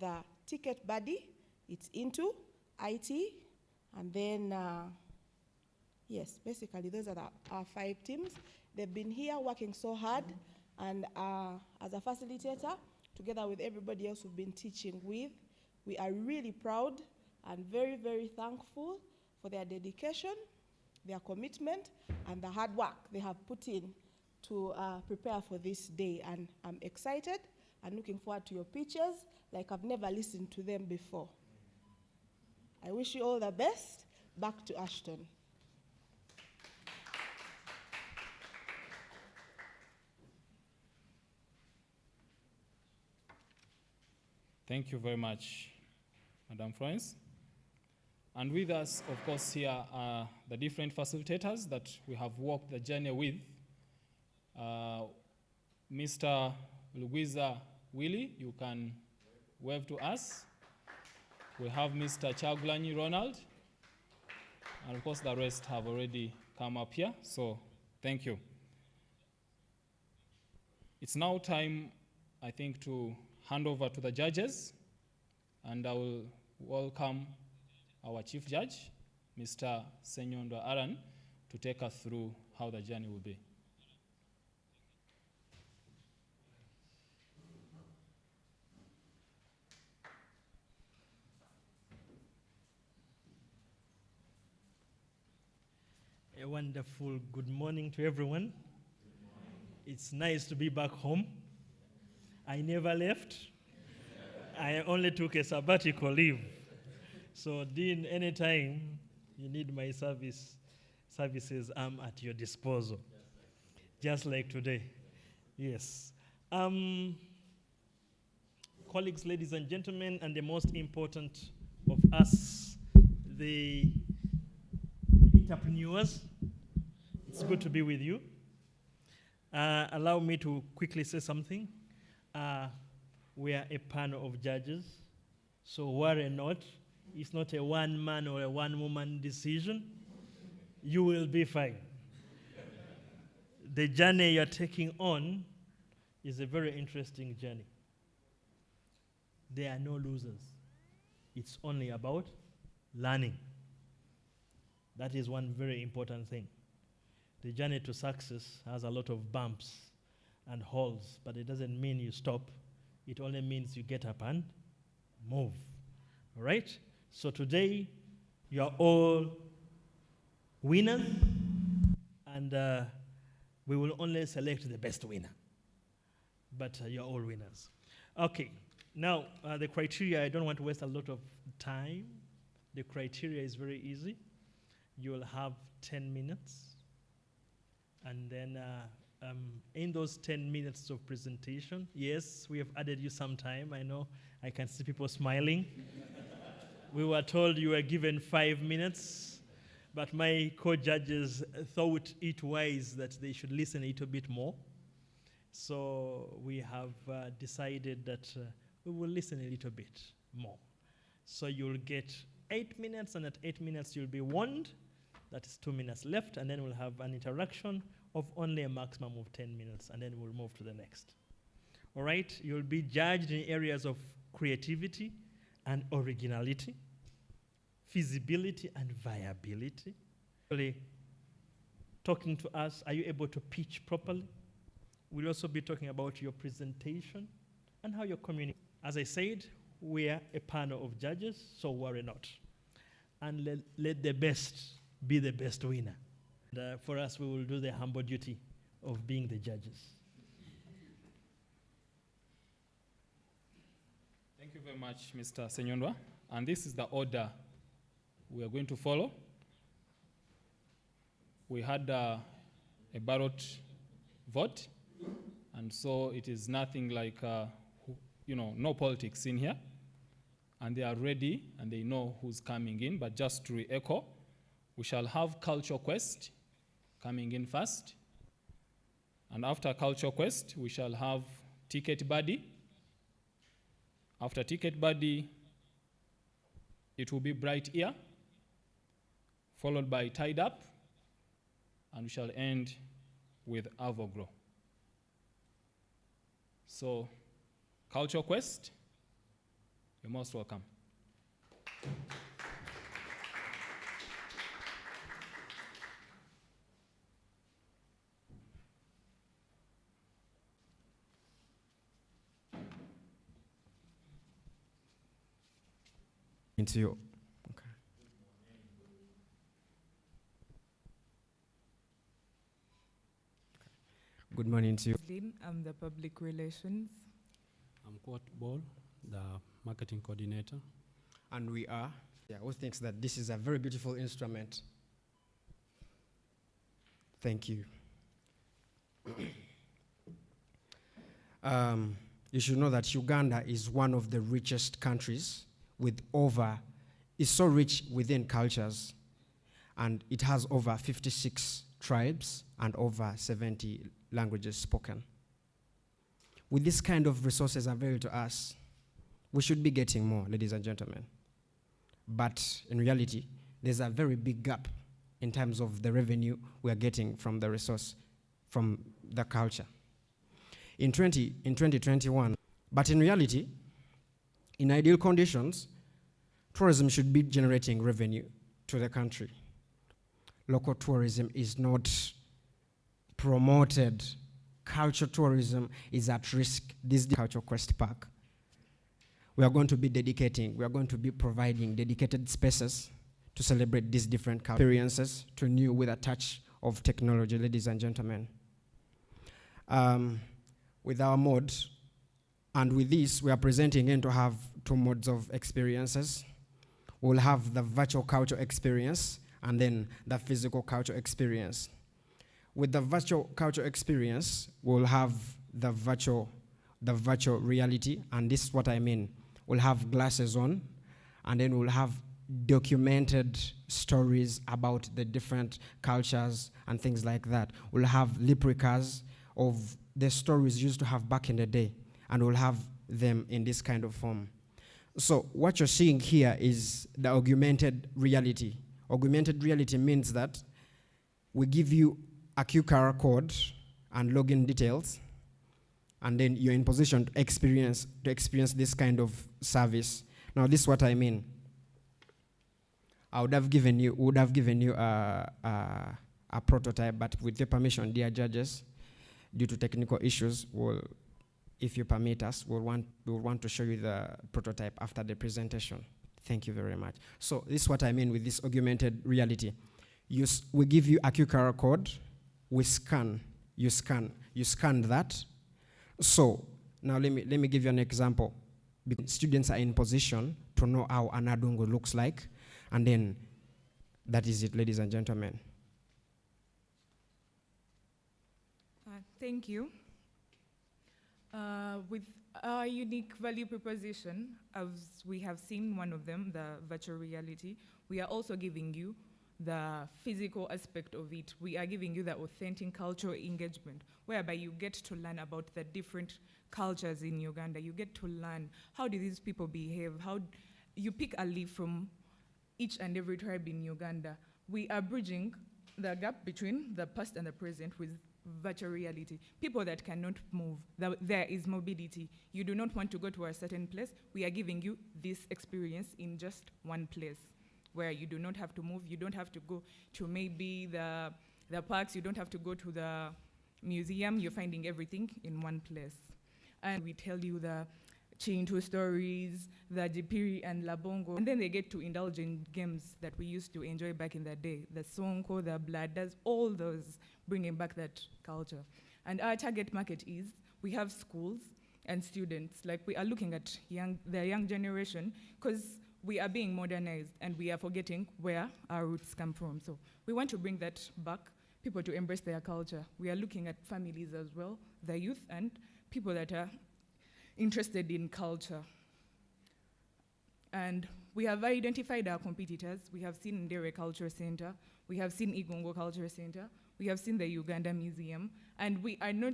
the ticket buddy. It's into IT. And then, yes, basically those are our 5 teams. They've been here working so hard. And as a facilitator, together with everybody else we've been teaching with, we are really proud and very, very thankful for their dedication, their commitment, and the hard work they have put in to prepare for this day. And I'm excited and looking forward to your pitches like I've never listened to them before. I wish you all the best. Back to Ashton. Thank you very much, Madam Florence. And with us, of course, here are the different facilitators that we have walked the journey with. Mr. Lugwiza Willie, you can wave to us. We have Mr. Chagulanyi Ronald. And of course, the rest have already come up here, so thank you. It's now time, I think, to hand over to the judges, and I will welcome our Chief Judge, Mr. Senyondwa Aran, to take us through how the journey will be. A wonderful good morning to everyone. It's nice to be back home. I never left. I only took a sabbatical leave. So, Dean, anytime you need my services, I'm at your disposal. Just like today. Yes. Colleagues, ladies and gentlemen, and the most important of us, the entrepreneurs, it's good to be with you. Allow me to quickly say something. We are a panel of judges, so worry not. It's not a one-man or a one-woman decision. You will be fine. The journey you're taking on is a very interesting journey. There are no losers. It's only about learning. That is one very important thing. The journey to success has a lot of bumps and holes, but it doesn't mean you stop. It only means you get up and move. All right? So today, you are all winners, and we will only select the best winner. But you're all winners. Okay. Now, the criteria, I don't want to waste a lot of time. The criteria is very easy. You'll have 10 minutes. And then in those 10 minutes of presentation, yes, we have added you some time. I know, I can see people smiling. We were told you were given 5 minutes, but my co-judges thought it wise that they should listen a little bit more. So we have decided that we will listen a little bit more. So you'll get 8 minutes, and at 8 minutes you'll be warned. That is 2 minutes left, and then we'll have an interaction of only a maximum of 10 minutes, and then we'll move to the next. All right? You'll be judged in areas of creativity and originality, feasibility and viability. Really talking to us, are you able to pitch properly? We'll also be talking about your presentation and how you're communicating. As I said, we are a panel of judges, so worry not. And let the best be the best winner. And, for us, we will do the humble duty of being the judges. Thank you very much, Mr. Senyondwa. And this is the order we are going to follow. We had a ballot vote, and so it is nothing like, no politics in here. And they are ready, and they know who's coming in. But just to re-echo, we shall have Culture Quest coming in first. And after Culture Quest, we shall have Ticket Buddy. After Ticket Buddy, it will be Bright Ear, followed by Tied Up, and we shall end with Avogro. So, Culture Quest, You're most welcome. Into you. Okay. Good morning to you. I'm the public relations. I'm Quote Ball, the marketing coordinator. And we are, who thinks that this is a very beautiful instrument. Thank you. You should know that Uganda is one of the richest countries is so rich within cultures, and it has over 56 tribes and over 70 languages spoken. With this kind of resources available to us, we should be getting more, ladies and gentlemen. But in reality, there's a very big gap in terms of the revenue we are getting from the resource, from the culture. In 2021, but in reality, in ideal conditions, tourism should be generating revenue to the country. Local tourism is not promoted. Culture tourism is at risk. This Culture Quest Park. We are going to be providing dedicated spaces to celebrate these different experiences to new with a touch of technology, ladies and gentlemen. With our mode, and with this, we are presenting in to have two modes of experiences. We'll have the virtual culture experience and then the physical culture experience. With the virtual culture experience, we'll have the virtual reality, and this is what I mean. We'll have glasses on, and then we'll have documented stories about the different cultures and things like that. We'll have replicas of the stories used to have back in the day, and we'll have them in this kind of form. So what you're seeing here is the augmented reality. Augmented reality means that we give you a QR code and login details, and then you're in position to experience this kind of service. Now, this is what I mean. We would have given you a prototype, but with your permission, dear judges, due to technical issues, if you permit us, we'll want to show you the prototype after the presentation. Thank you very much. So this is what I mean with this augmented reality. We give you a QR code, you scan that. So now let me give you an example. Because students are in position to know how an adungu looks like, and then that is it, ladies and gentlemen. Thank you. With our unique value proposition, as we have seen one of them, the virtual reality, we are also giving you the physical aspect of it. We are giving you the authentic cultural engagement, whereby you get to learn about the different cultures in Uganda. You get to learn how do these people behave, how you pick a leaf from each and every tribe in Uganda. We are bridging the gap between the past and the present with virtual reality. People that cannot move, there is mobility. You do not want to go to a certain place. We are giving you this experience in just one place, where you do not have to move. You don't have to go to maybe the parks. You don't have to go to the museum. You're finding everything in one place. And we tell you the Chintu stories, the Jipiri and Labongo, and then they get to indulge in games that we used to enjoy back in the day, the Sonko, the Bladders, all those, bringing back that culture. And our target market is, we have schools and students, like we are looking at the young generation, because we are being modernized and we are forgetting where our roots come from. So we want to bring that back, people to embrace their culture. We are looking at families as well, the youth and people that are interested in culture. And we have identified our competitors. We have seen Ndere Culture Center, we have seen Igungo Culture Center, we have seen the Uganda Museum, and we are not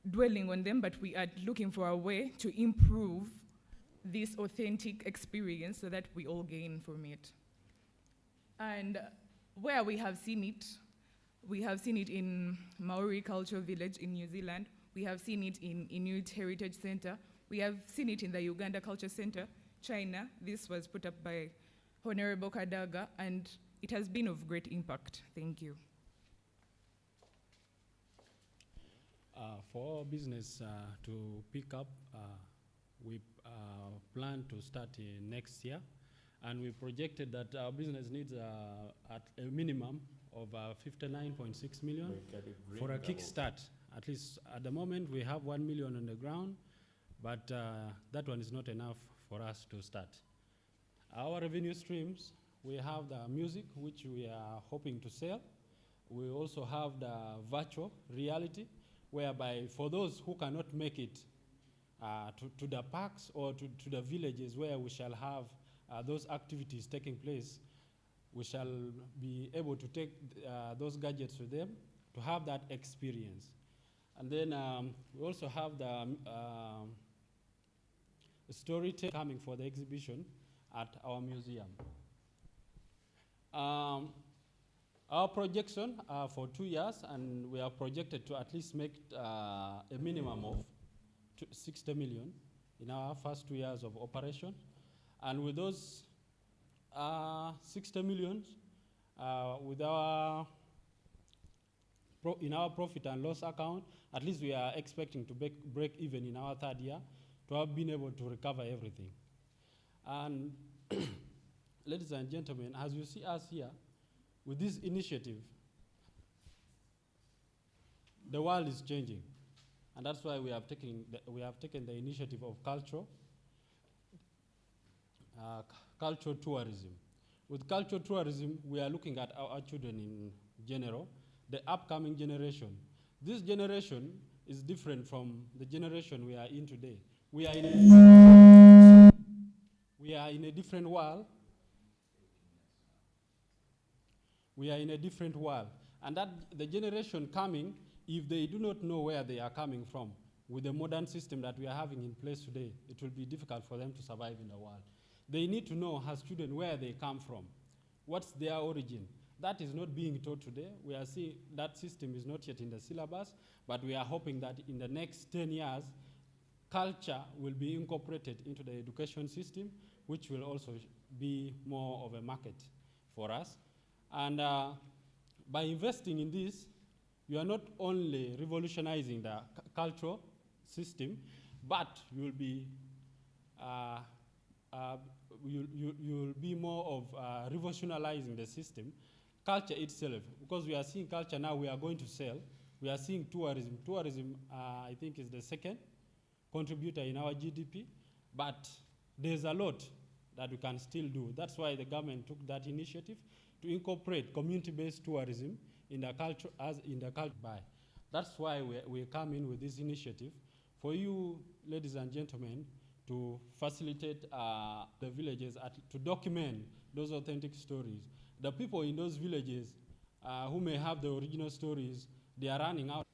dwelling on them, but we are looking for a way to improve this authentic experience so that we all gain from it. And where we have seen it in Maori Cultural Village in New Zealand, we have seen it in Inuit Heritage Center, We have seen it in the Uganda Culture Center, China. This was put up by Honorable Kadaga, and it has been of great impact. Thank you. For our business to pick up, we plan to start next year, and we projected that our business needs at a minimum of 59.6 million for a kickstart. At least at the moment we have 1 million on the ground, but that one is not enough for us to start. Our revenue streams, we have the music, which we are hoping to sell. We also have the virtual reality, whereby for those who cannot make it to the parks or to the villages where we shall have those activities taking place, we shall be able to take those gadgets with them to have that experience. And then we also have the storytelling coming for the exhibition at our museum. Our projection for 2 years, and we are projected to at least make a minimum of 60 million in our first 2 years of operation. And with those 60 million, with our in our profit and loss account, at least we are expecting to break even in our 3rd year to have been able to recover everything. And ladies and gentlemen, as you see us here, with this initiative, the world is changing. And that's why we have taken the initiative of cultural tourism. With cultural tourism, we are looking at our children in general, the upcoming generation. This generation is different from the generation we are in today. We are in a different world. We are in a different world. And that the generation coming, if they do not know where they are coming from, with the modern system that we are having in place today, it will be difficult for them to survive in the world. They need to know as students where they come from, what's their origin. That is not being taught today. We are seeing that system is not yet in the syllabus, but we are hoping that in the next 10 years, culture will be incorporated into the education system, which will also be more of a market for us. And by investing in this, you are not only revolutionizing the cultural system, but you'll be you'll be more of revolutionizing the system, culture itself, because we are seeing culture now we are going to sell. We are seeing tourism. Tourism, I think, is the 2nd contributor in our GDP, but there's a lot that we can still do. That's why the government took that initiative to incorporate community-based tourism in the culture buy. That's why we come in with this initiative for you, ladies and gentlemen, to facilitate the villages to document those authentic stories. The people in those villages who may have the original stories, they are running out.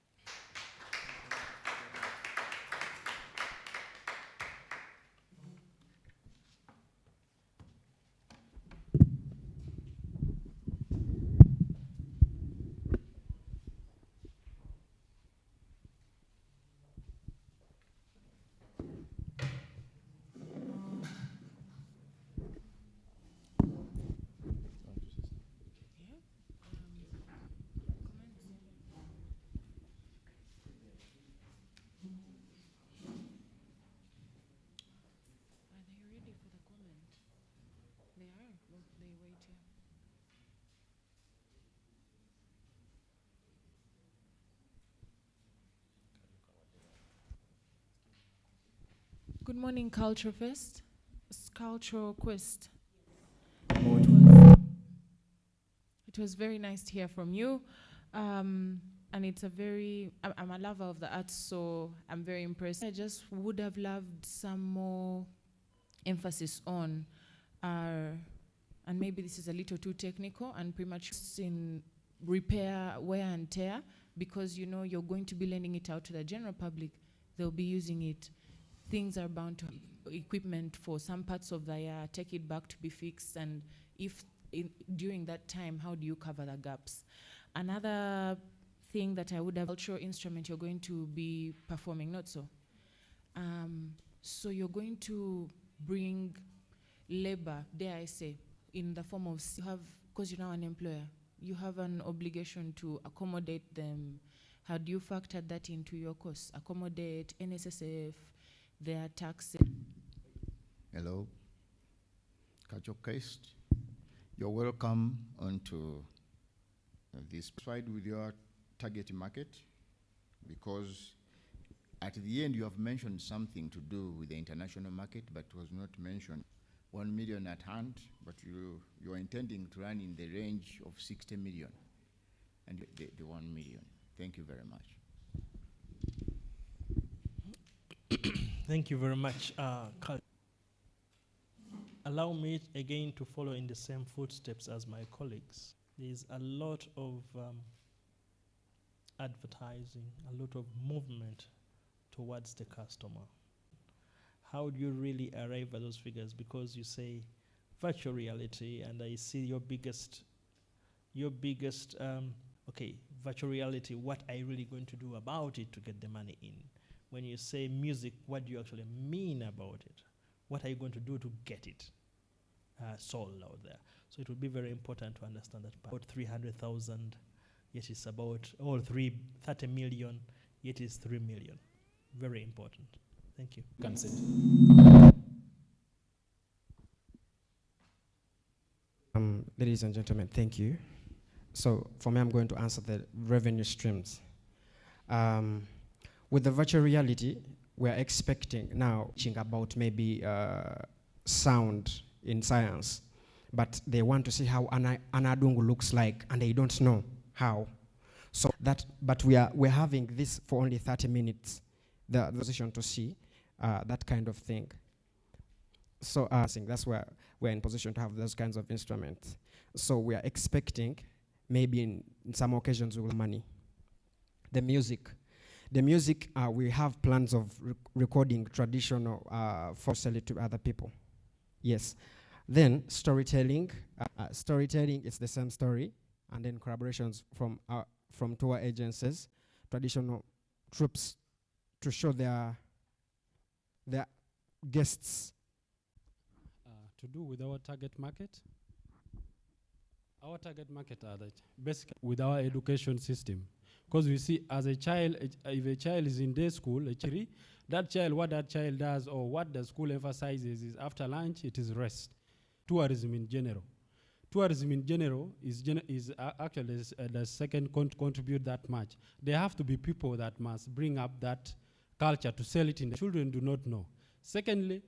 Good morning, Culture Fest. Cultural Quest. It was very nice to hear from you. And it's a very, I'm a lover of the arts, so I'm very impressed. I just would have loved some more emphasis on, and maybe this is a little too technical and premature, in repair, wear and tear, because you know you're going to be lending it out to the general public. They'll be using it. Things are bound to equipment for some parts of the year, take it back to be fixed, and if during that time, how do you cover the gaps? Another thing that I would have, cultural instrument you're going to be performing, not so. So you're going to bring labor, dare I say, in the form of, you have, because you're now an employer, you have an obligation to accommodate them. How do you factor that into your costs? Accommodate NSSF, their taxes. Hello, Culture Quest. You're welcome onto this slide with your target market, because at the end you have mentioned something to do with the international market, but was not mentioned. 1 million at hand, but you're intending to run in the range of 60 million and the 1 million. Thank you very much. Thank you very much. Allow me again to follow in the same footsteps as my colleagues. There's a lot of advertising, a lot of movement towards the customer. How do you really arrive at those figures? Because you say virtual reality, and I see your biggest, okay, virtual reality, what are you really going to do about it to get the money in? When you say music, what do you actually mean about it? What are you going to do to get it sold out there? So it would be very important to understand that about 300,000, yet it's about 30 million, yet it's 3 million. Very important. Thank you. You can sit. Ladies and gentlemen, thank you. So for me, I'm going to answer the revenue streams. With the virtual reality, we're expecting now about maybe sound in science, but they want to see how Anadungu looks like, and they don't know how. So that, but we're having this for only 30 minutes, the position to see that kind of thing. So I think that's where we're in position to have those kinds of instruments. So we are expecting, maybe in some occasions, we will money. The music, we have plans of recording traditional for sell it to other people. Yes. Then storytelling. Storytelling is the same story, and then collaborations from tour agencies, traditional troops, to show their guests. To do with our target market. Our target market are that basically with our education system. Because we see as a child, if a child is in day school, that child, what that child does or what the school emphasizes is after lunch, it is rest. Tourism in general. Tourism in general is actually the second contribute that much. There have to be people that must bring up that culture to sell it in the children do not know. Secondly,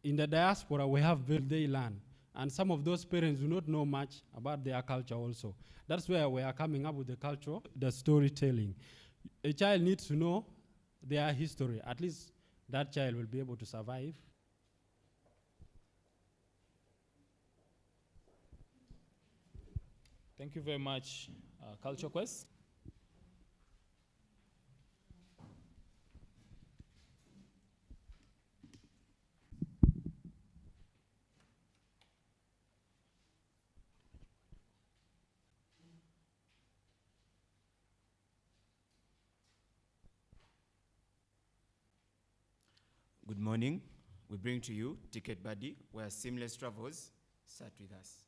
in the diaspora, we have they learn. And some of those parents do not know much about their culture also. That's where we are coming up with the culture, the storytelling. A child needs to know their history. At least that child will be able to survive. Thank you very much, Culture Quest. Good morning. We bring to you Ticket Buddy, where seamless travels start with us.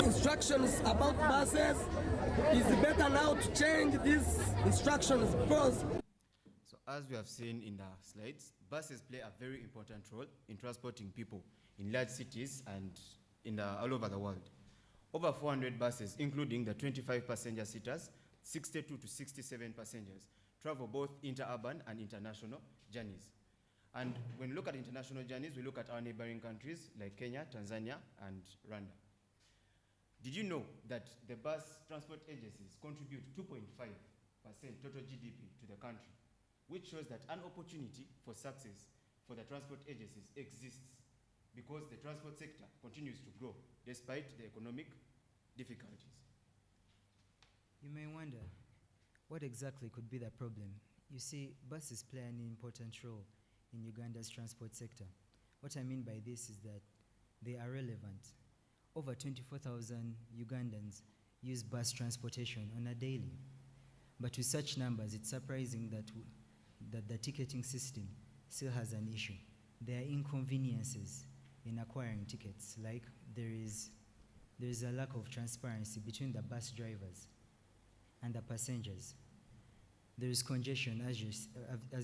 Instructions about buses is better now to change these instructions because. So as we have seen in the slides, buses play a very important role in transporting people in large cities and all over the world. Over 400 buses, including the 25 passenger seaters, 62 to 67 passengers, travel both inter-urban and international journeys. And when we look at international journeys, we look at our neighboring countries like Kenya, Tanzania, and Rwanda. Did you know that the bus transport agencies contribute 2.5% total GDP to the country, which shows that an opportunity for success for the transport agencies exists because the transport sector continues to grow despite the economic difficulties. You may wonder, what exactly could be the problem? You see, buses play an important role in Uganda's transport sector. What I mean by this is that they are relevant. Over 24,000 Ugandans use bus transportation on a daily. But with such numbers, it's surprising that the ticketing system still has an issue. There are inconveniences in acquiring tickets, like there is a lack of transparency between the bus drivers and the passengers. There is congestion, as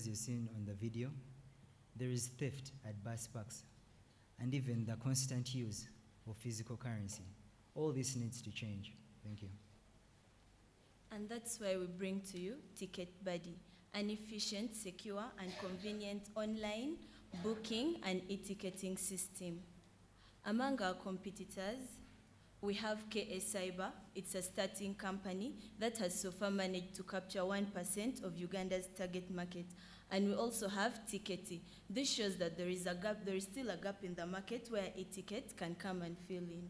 you've seen on the video. There is theft at bus parks, and even the constant use of physical currency. All this needs to change. Thank you. And that's why we bring to you Ticket Buddy, an efficient, secure, and convenient online booking and e-ticketing system. Among our competitors, we have KS Cyber. It's a starting company that has so far managed to capture 1% of Uganda's target market. And we also have Tickety. This shows that there is still a gap in the market where e-ticket can come and fill in.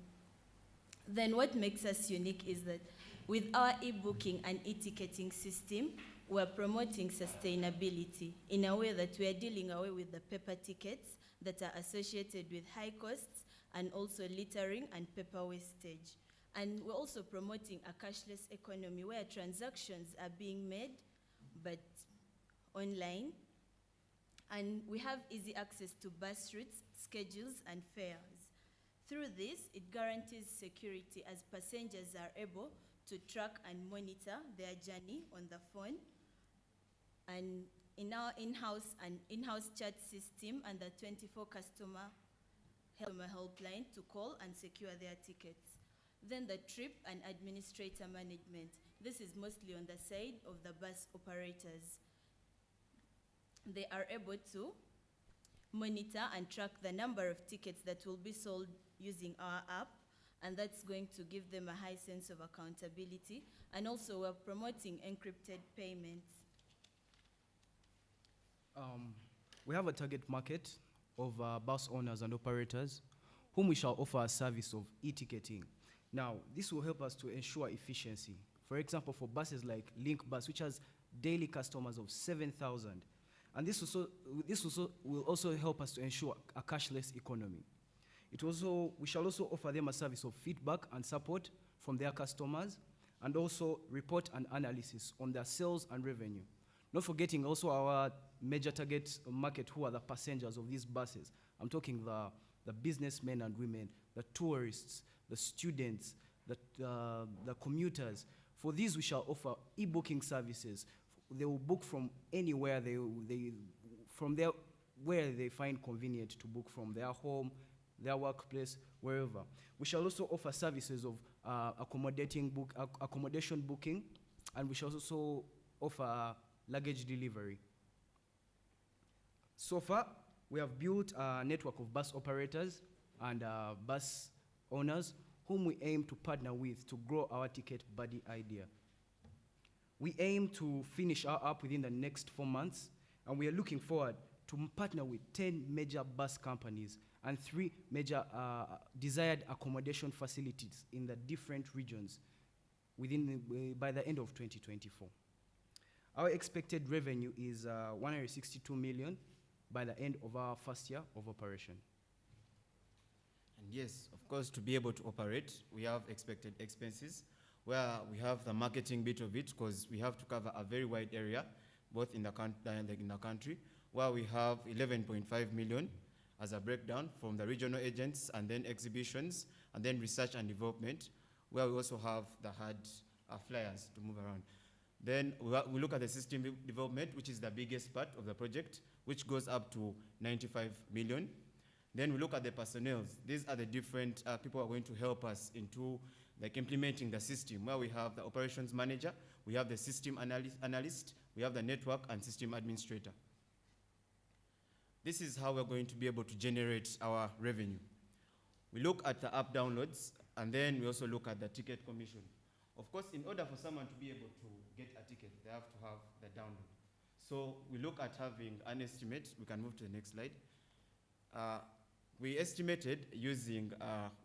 Then what makes us unique is that with our e-booking and e-ticketing system, we're promoting sustainability in a way that we are dealing away with the paper tickets that are associated with high costs and also littering and paper wastage. And we're also promoting a cashless economy where transactions are being made, but online. And we have easy access to bus routes, schedules, and fares. Through this, it guarantees security as passengers are able to track and monitor their journey on the phone. And in our in-house chat system and the 24 customer helpline to call and secure their tickets. Then the trip and administrator management. This is mostly on the side of the bus operators. They are able to monitor and track the number of tickets that will be sold using our app, and that's going to give them a high sense of accountability. And also we're promoting encrypted payments. We have a target market of bus owners and operators whom we shall offer a service of e-ticketing. Now, this will help us to ensure efficiency. For example, for buses like Link Bus, which has daily customers of 7,000. And this will also help us to ensure a cashless economy. We shall also offer them a service of feedback and support from their customers, and also report and analysis on their sales and revenue. Not forgetting also our major target market, who are the passengers of these buses. I'm talking the businessmen and women, the tourists, the students, the commuters. For these, we shall offer e-booking services. They will book from anywhere where they find convenient to book, from their home, their workplace, wherever. We shall also offer services of accommodation booking, and we shall also offer luggage delivery. So far, we have built a network of bus operators and bus owners whom we aim to partner with to grow our Ticket Buddy idea. We aim to finish our app within the next 4 months, and we are looking forward to partner with 10 major bus companies and 3 major desired accommodation facilities in the different regions by the end of 2024. Our expected revenue is 162 million by the end of our first year of operation. And yes, of course, to be able to operate, we have expected expenses, where we have the marketing bit of it, because we have to cover a very wide area, both in the country, where we have 11.5 million as a breakdown from the regional agents, and then exhibitions, and then research and development, where we also have the hard flyers to move around. Then we look at the system development, which is the biggest part of the project, which goes up to 95 million. Then we look at the personnel. These are the different people who are going to help us into implementing the system, where we have the operations manager, we have the system analyst, we have the network and system administrator. This is how we're going to be able to generate our revenue. We look at the app downloads, and then we also look at the ticket commission. Of course, in order for someone to be able to get a ticket, they have to have the download. So we look at having an estimate. We can move to the next slide. We estimated using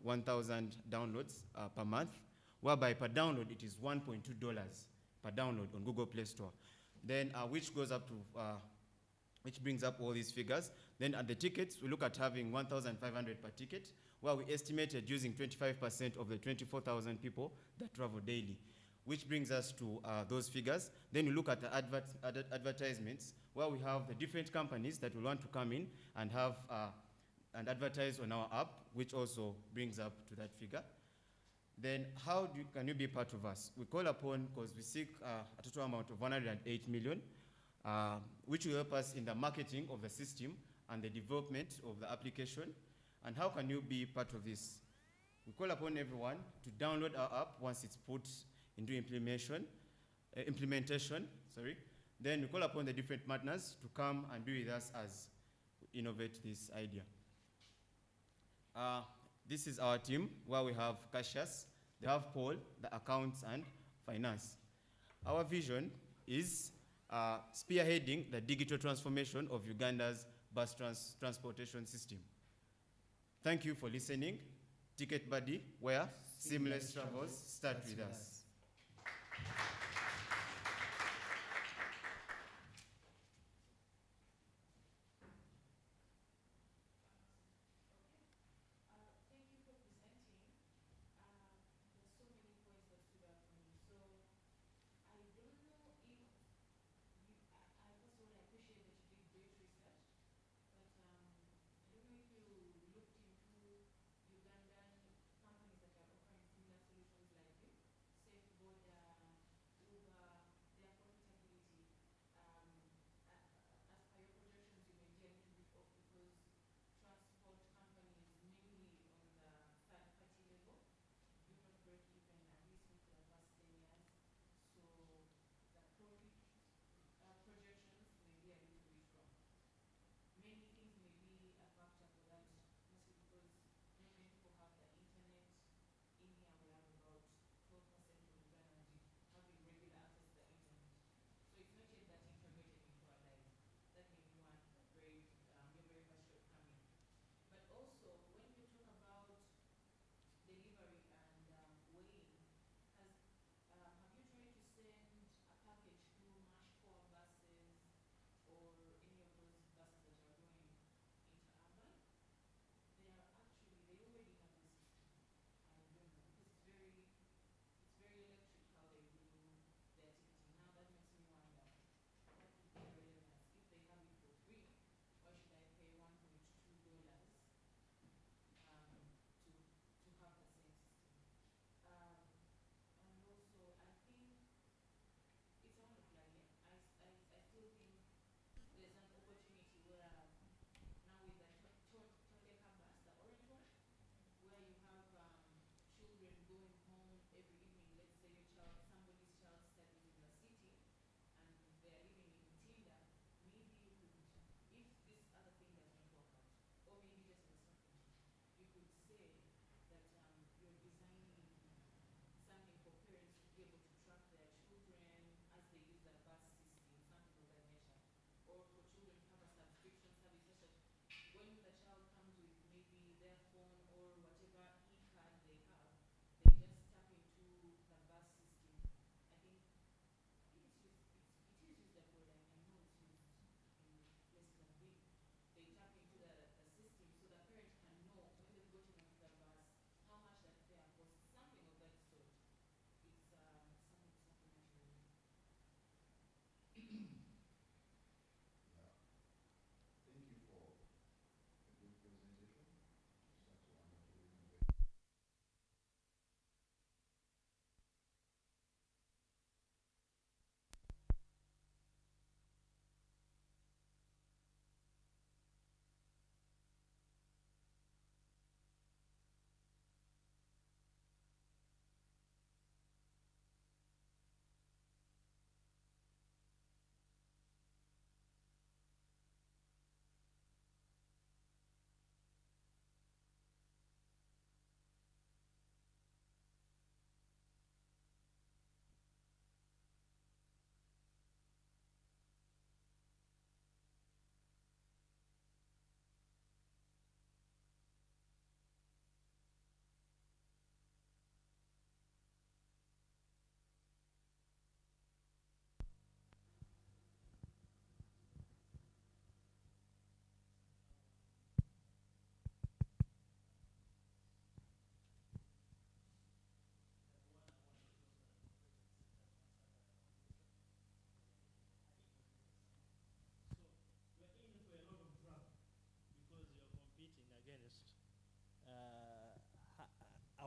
1,000 downloads per month, whereby per download it is $1.2 per download on Google Play Store. Then which goes up to which brings up all these figures. Then at the tickets, we look at having 1,500 per ticket, where we estimated using 25% of the 24,000 people that travel daily, which brings us to those figures. Then we look at the advertisements, where we have the different companies that will want to come in and have and advertise on our app, which also brings up to that figure. Then how can you be part of us? We call upon, because we seek a total amount of 108 million, which will help us in the marketing of the system and the development of the application. And how can you be part of this? We call upon everyone to download our app once it's put into implementation. Then we call upon the different partners to come and be with us as we innovate this idea. This is our team, where we have cashiers, they have Paul, the accounts and finance. Our vision is spearheading the digital transformation of Uganda's bus transportation system. Thank you for listening. Ticket Buddy, where seamless travels start with us.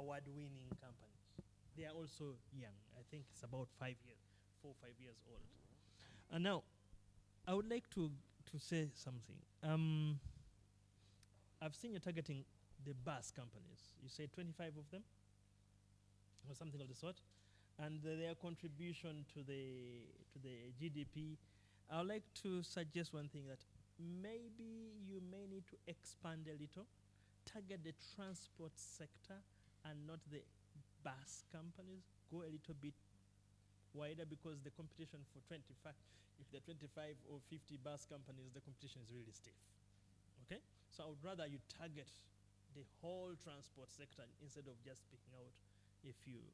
award-winning companies. They are also young. I think it's about 5 years, 4 or 5 years old. And now, I would like to say something. I've seen you targeting the bus companies. You say 25 of them, or something of the sort, and their contribution to the GDP. I would like to suggest one thing, that maybe you may need to expand a little, target the transport sector and not the bus companies. Go a little bit wider, because the competition for 25, if there are 25 or 50 bus companies, the competition is really stiff. Okay? So I would rather you target the whole transport sector instead of just picking out a few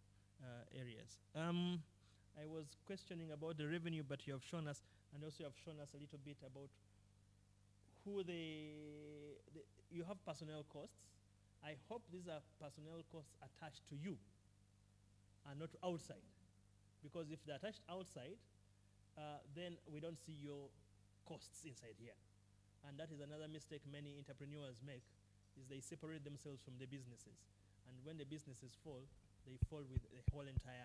areas. I was questioning about the revenue, but you have shown us, and also you have shown us a little bit about who you have personnel costs. I hope these are personnel costs attached to you and not outside. Because if they're attached outside, then we don't see your costs inside here. And that is another mistake many entrepreneurs make, is they separate themselves from the businesses. And when the businesses fall, they fall with the whole entire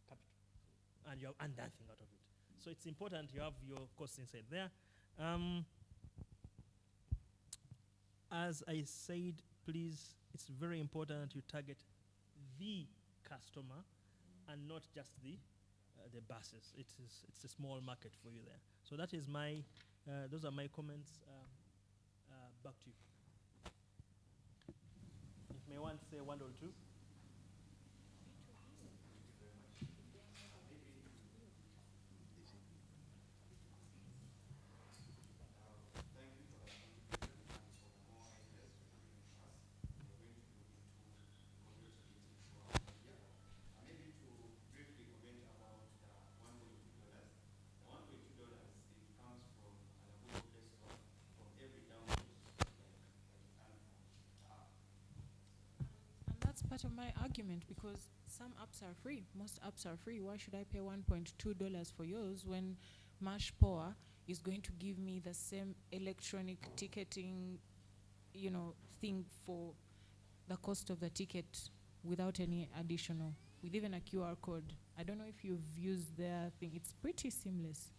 capital. And you have nothing out of it. So it's important you have your costs inside there. As I said, please, it's very important that you target the customer and not just the buses. It's a small market for you there. So that is my, those are my comments. Back to you. If may one say one or two. Part of my argument, because some apps are free. Most apps are free. Why should I pay $1.2 for yours when Mashpoa is going to give me the same electronic ticketing, thing for the cost of the ticket without any additional, with even a QR code? I don't know if you've used their thing. It's pretty seamless.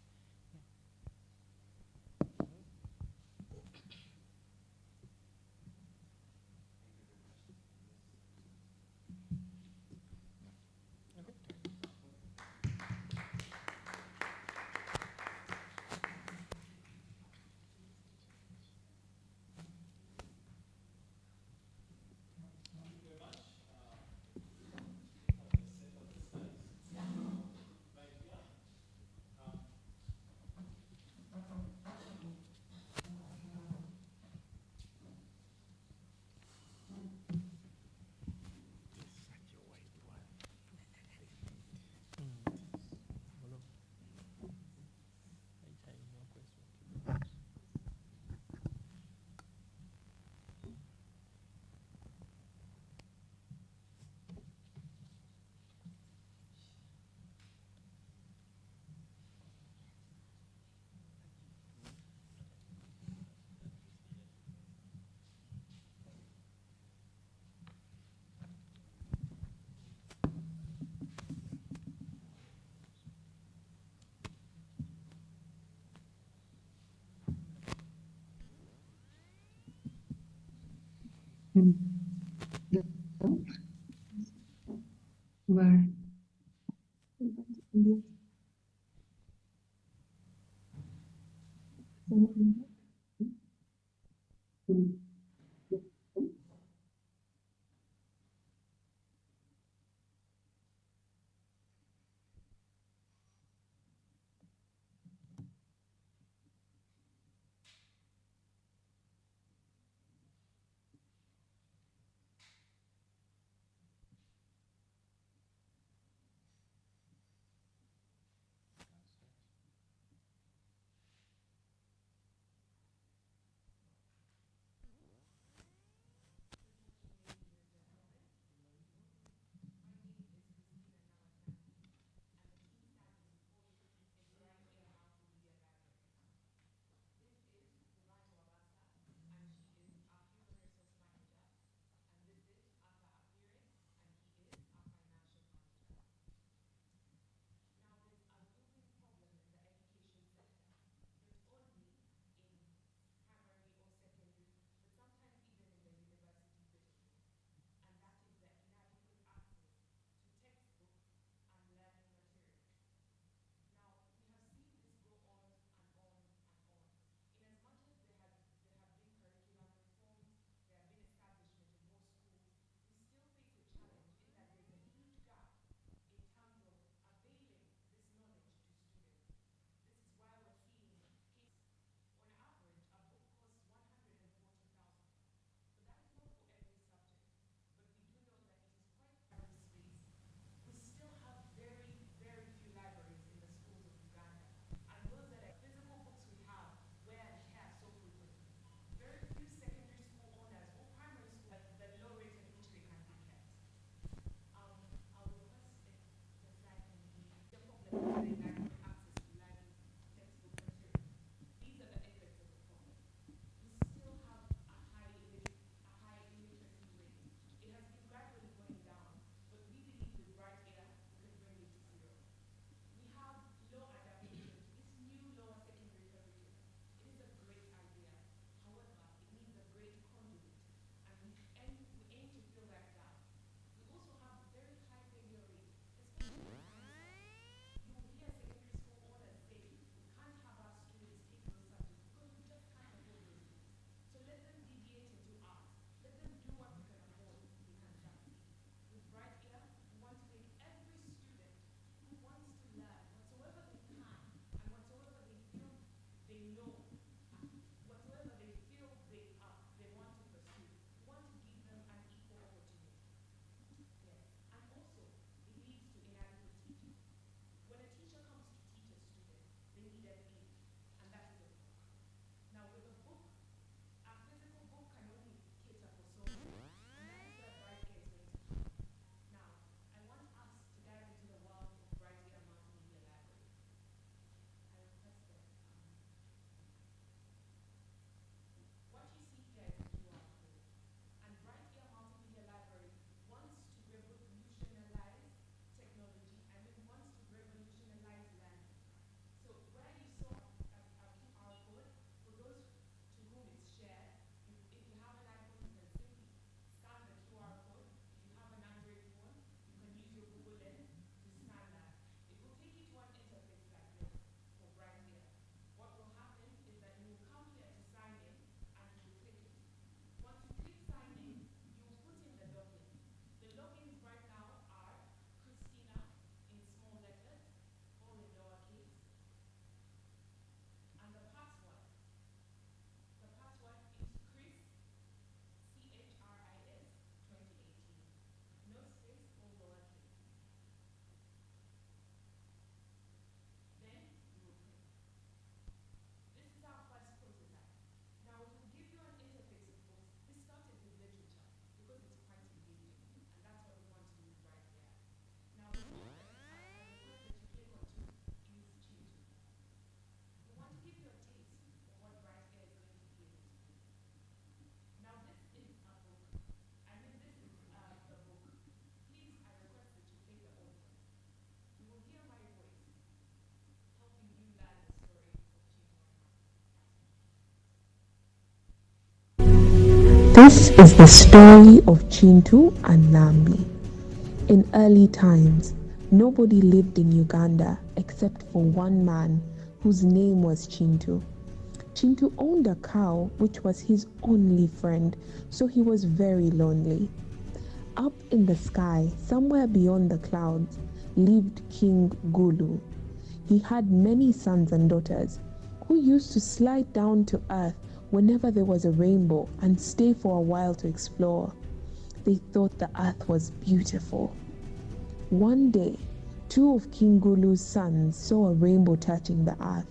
Right. This is the story of Chintu and Lambi. In early times, nobody lived in Uganda except for one man whose name was Chintu. Chintu owned a cow which was his only friend, so he was very lonely. Up in the sky, somewhere beyond the clouds, lived King Gulu. He had many sons and daughters who used to slide down to earth whenever there was a rainbow and stay for a while to explore. They thought the earth was beautiful. One day, two of King Gulu's sons saw a rainbow touching the earth.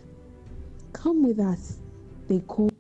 "Come with us," they called.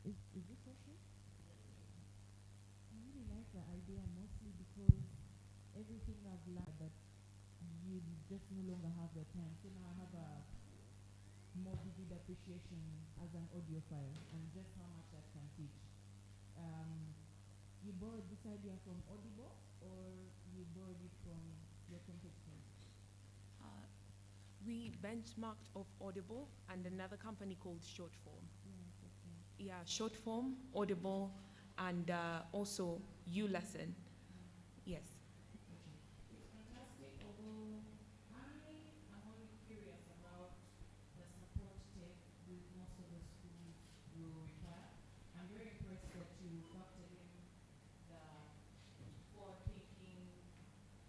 Is this okay? I really like the idea mostly because everything I've learned that you just no longer have the time. So now I have a more vivid appreciation as an audiophile and just how much that can teach. You borrowed this idea from Audible or you borrowed it from your competitors? We benchmarked off Audible and another company called Shortform. Yeah, Shortform, Audible, and also ULesson. Yes. It's fantastic, although I'm only curious about the support tech with most of the schools will require. I'm very impressed that you factored in the forward-thinking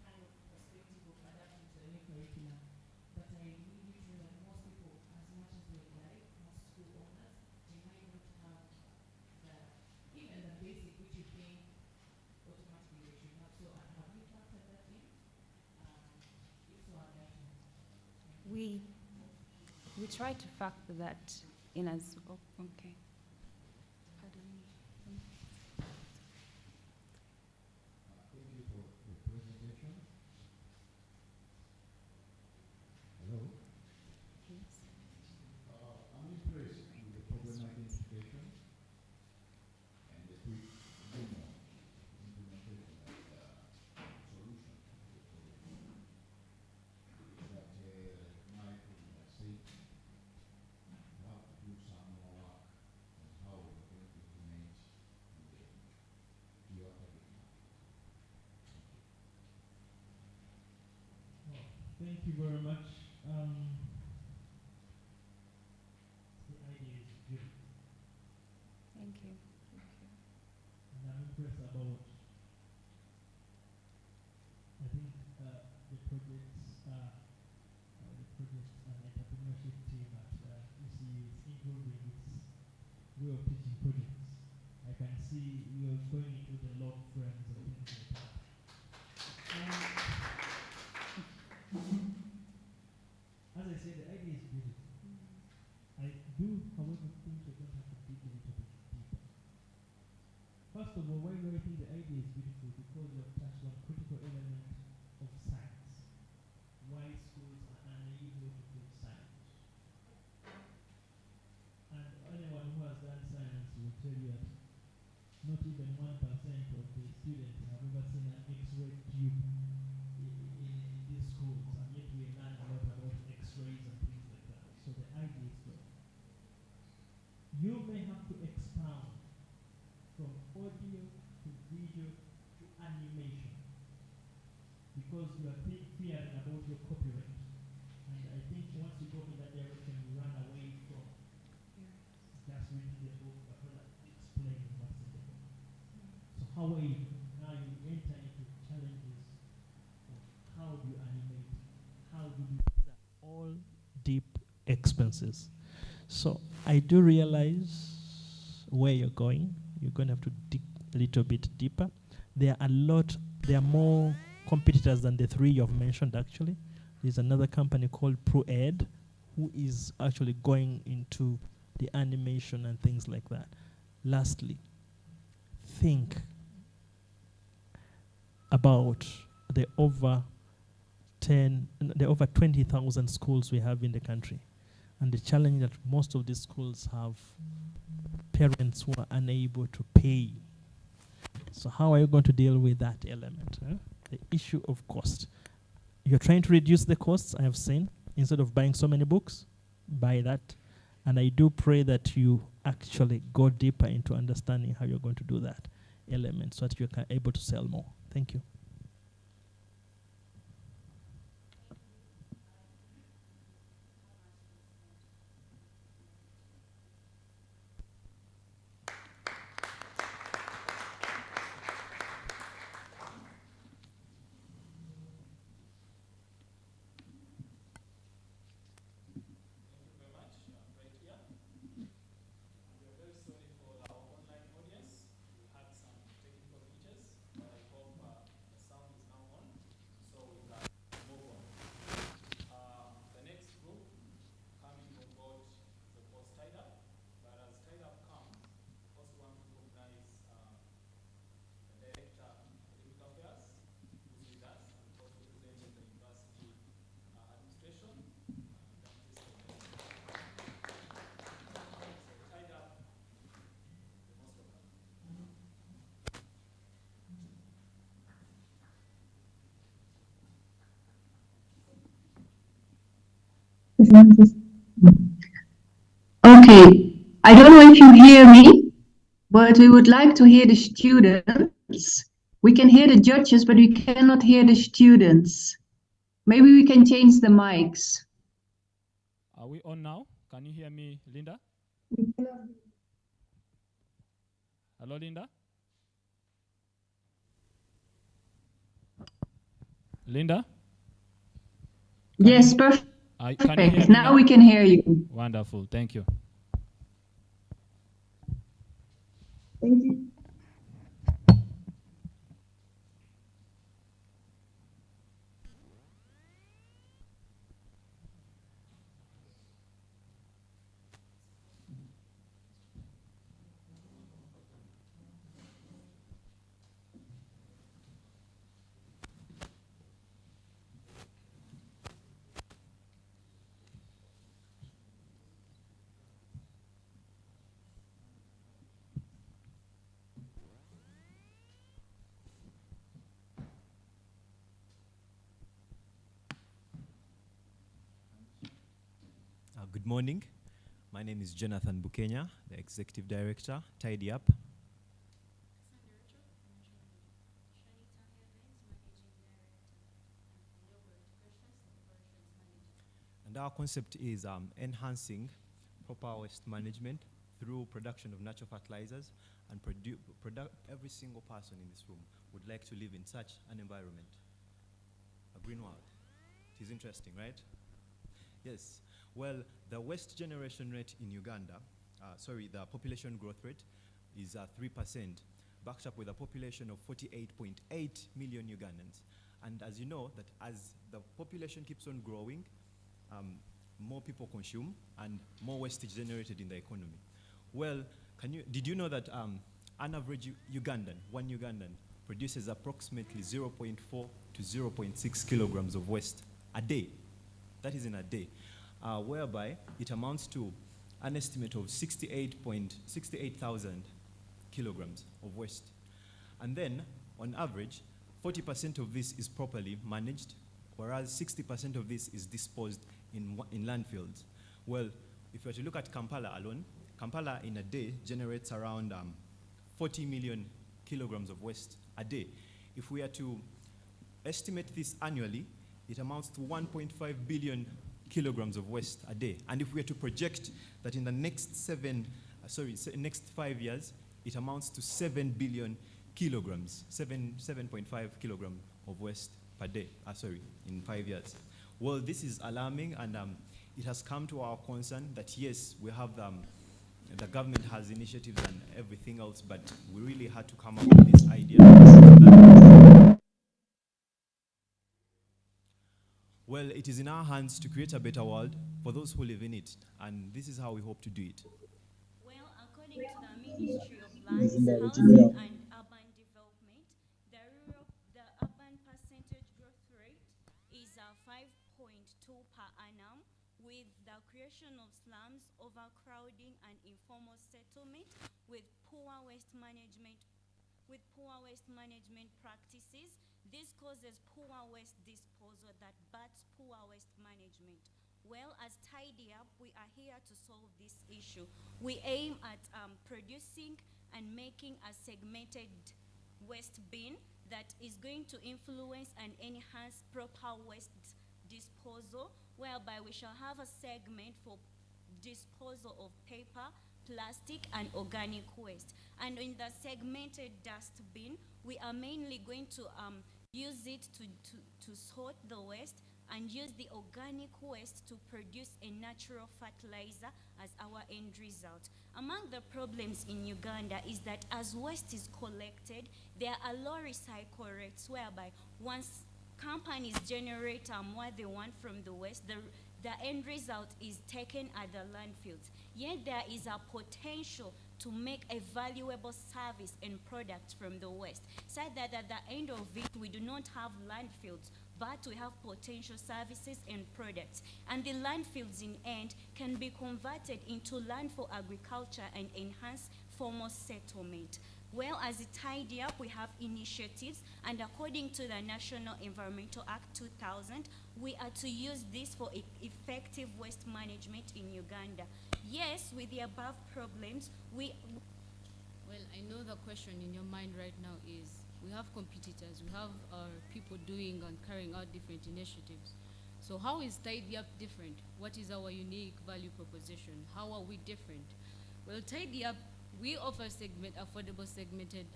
kind of perspective of adapting to the new curriculum. But I need you to know that most people, as much as they would like, most school owners, they might not have even the basic which you think automatically they should have. So have you factored that in? If so, I'd like to know. We try to factor that in as well. Okay. Pardon me. Thank you for the presentation. Hello? Yes. I'm impressed with the problem identification and the quick implementation of the solution to the problem. But Mike said, you have to do some more work on how we're going to implement your target market. Thank you very much. The idea is beautiful. Thank you. And I'm impressed about, I think the projects and entrepreneurship team at UCU is improving its way of teaching projects. I can see you're going into the log frames and things like that. As I said, the idea is beautiful. I do, however, think we're going to have to dig a little bit deeper. First of all, why do I think the idea is beautiful? Because you have touched on critical element of science. Why schools are unable to teach science. And anyone who has done science will tell you that not even 1% of the students have ever seen an X-ray tube in these schools, and yet we learn a lot about X-rays and things like that. So the idea is good. You may have to expound from audio to video to animation because you are fearing about your copyright. And I think once you go in that direction, you run away from just reading the book, but rather explaining what's in the book. So how are you? Now you enter into challenges of how do you animate, how do you, these are all deep expenses. So I do realize where you're going. You're going to have to dig a little bit deeper. There are more competitors than the three you've mentioned actually. There's another company called ProEd who is actually going into the animation and things like that. Lastly, think about the over 20,000 schools we have in the country, and the challenge that most of these schools have parents who are unable to pay. So how are you going to deal with that element? The issue of cost. You're trying to reduce the costs, I have seen. Instead of buying so many books, buy that. And I do pray that you actually go deeper into understanding how you're going to do that element so that you're able to sell more. Thank you. Okay, I don't know if you hear me, but we would like to hear the students. We can hear the judges, but we cannot hear the students. Maybe we can change the mics. Are we on now? Can you hear me, Linda? Hello, Linda? Linda? Yes, perfect. Can you hear me Now we can hear you. Wonderful, thank you. Thank you. Good morning. My name is Jonathan Bukenya, the Executive Director, Tidy Up. And our concept is enhancing proper waste management through production of natural fertilizers, and every single person in this room would like to live in such an environment, a green world. It is interesting, right? Yes. Well, the waste generation rate in Uganda, the population growth rate is 3%, backed up with a population of 48.8 million Ugandans. And as you know, that as the population keeps on growing, more people consume and more waste is generated in the economy. Well, did you know that an average one Ugandan produces approximately 0.4 to 0.6 kilograms of waste a day? That is in a day. Whereby it amounts to an estimate of 68,000 kilograms of waste. And then, on average, 40% of this is properly managed, whereas 60% of this is disposed in landfills. Well, if you were to look at Kampala alone, Kampala in a day generates around 40 million kilograms of waste a day. If we are to estimate this annually, it amounts to 1.5 billion kilograms of waste a day. And if we are to project that in the next next 5 years, it amounts to 7 billion kilograms, 7.5 kilograms of waste per day, in 5 years. Well, this is alarming, and it has come to our concern that yes, we have the government has initiatives and everything else, but we really had to come up with this idea. Well, it is in our hands to create a better world for those who live in it, and this is how we hope to do it. Well, according to the Ministry of Lands, Housing and Urban Development, the urban percentage growth rate is 5.2 per annum, with the creation of slums, overcrowding, and informal settlement, with poor waste management practices. This causes poor waste disposal that butts poor waste management. Well, as Tidy Up, we are here to solve this issue. We aim at producing and making a segmented waste bin that is going to influence and enhance proper waste disposal, whereby we shall have a segment for disposal of paper, plastic, and organic waste. And in the segmented dustbin, we are mainly going to use it to sort the waste and use the organic waste to produce a natural fertilizer as our end result. Among the problems in Uganda is that as waste is collected, there are low recycle rates, whereby once companies generate what they want from the waste, the end result is taken at the landfills. Yet there is a potential to make a valuable service and product from the waste, so that at the end of it, we do not have landfills, but we have potential services and products. And the landfills in end can be converted into land for agriculture and enhance formal settlement. Well, as a Tidy Up, we have initiatives, and according to the National Environmental Act 2000, we are to use this for effective waste management in Uganda. Yes, with the above problems, Well, I know the question in your mind right now is, we have competitors, we have people doing and carrying out different initiatives. So how is Tidy Up different? What is our unique value proposition? How are we different? Well, Tidy Up, we offer affordable segmented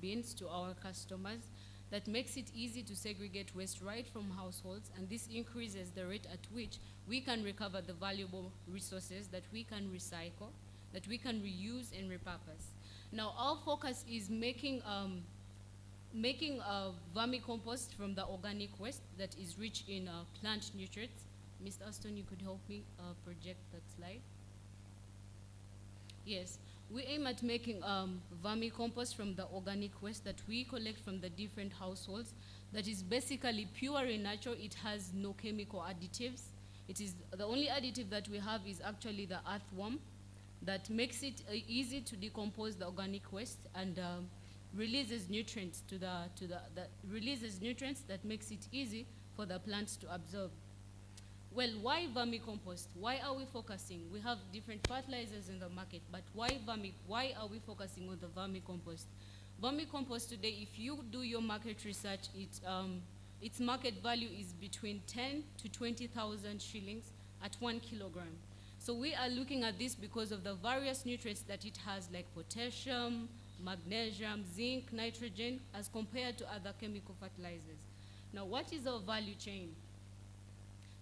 bins to our customers that makes it easy to segregate waste right from households, and this increases the rate at which we can recover the valuable resources that we can recycle, that we can reuse and repurpose. Now, our focus is making vermicompost from the organic waste that is rich in plant nutrients. Mr. Aston, you could help me project that slide. Yes, we aim at making vermicompost from the organic waste that we collect from the different households that is basically pure and natural. It has no chemical additives. It is the only additive that we have is actually the earthworm that makes it easy to decompose the organic waste and releases nutrients releases nutrients that makes it easy for the plants to absorb. Well, why vermicompost? Why are we focusing? We have different fertilizers in the market, but why are we focusing on the vermicompost? Vermicompost today, if you do your market research, its market value is between 10 to 20,000 shillings at 1 kilogram. So we are looking at this because of the various nutrients that it has, like potassium, magnesium, zinc, nitrogen, as compared to other chemical fertilizers. Now, what is our value chain?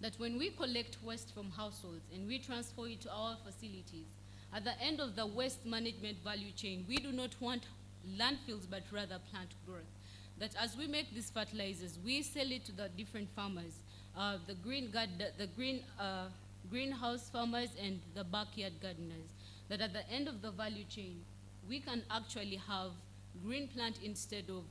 That when we collect waste from households and we transfer it to our facilities, at the end of the waste management value chain, we do not want landfills, but rather plant growth. That as we make these fertilizers, we sell it to the different farmers, the greenhouse farmers and the backyard gardeners, that at the end of the value chain, we can actually have green plant instead of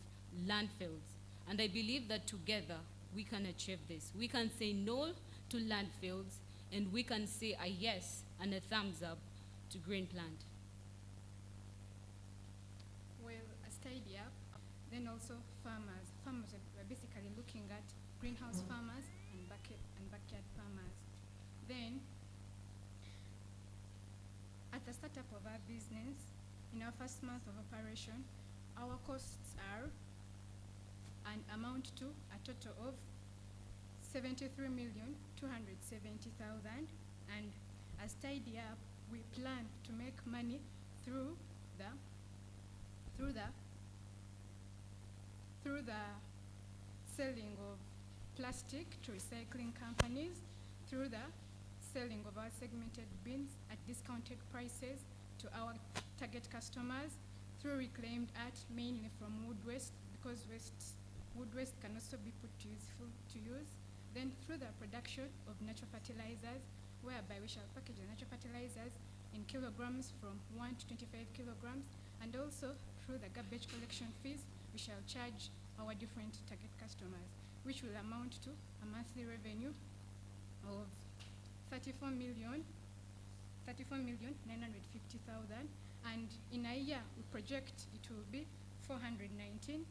landfills. And I believe that together, we can achieve this. We can say no to landfills, and we can say a yes and a thumbs up to green plant. Well, as Tidy Up, then also farmers. Farmers are basically looking at greenhouse farmers and backyard farmers. Then, at the startup of our business, in our first month of operation, our costs are and amount to a total of 73,270,000, and as Tidy Up, we plan to make money through the selling of plastic to recycling companies, through the selling of our segmented bins at discounted prices to our target customers, through reclaimed art, mainly from wood waste, because wood waste can also be put to use. Then through the production of natural fertilizers, whereby we shall package the natural fertilizers in kilograms from 1 to 25 kilograms, and also through the garbage collection fees, we shall charge our different target customers, which will amount to a monthly revenue of 34,950,000, and in a year we project it will be 419,400,000.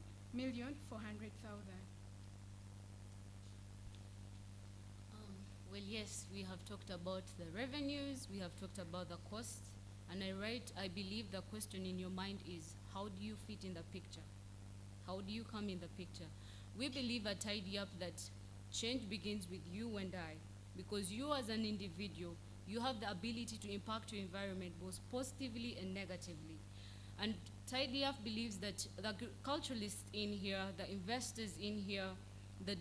Well, yes, we have talked about the revenues, we have talked about the costs, and I believe the question in your mind is, how do you fit in the picture? How do you come in the picture? We believe at Tidy Up that change begins with you and I, because you as an individual, you have the ability to impact your environment both positively and negatively. And Tidy Up believes that the agriculturalists in here, the investors in here, the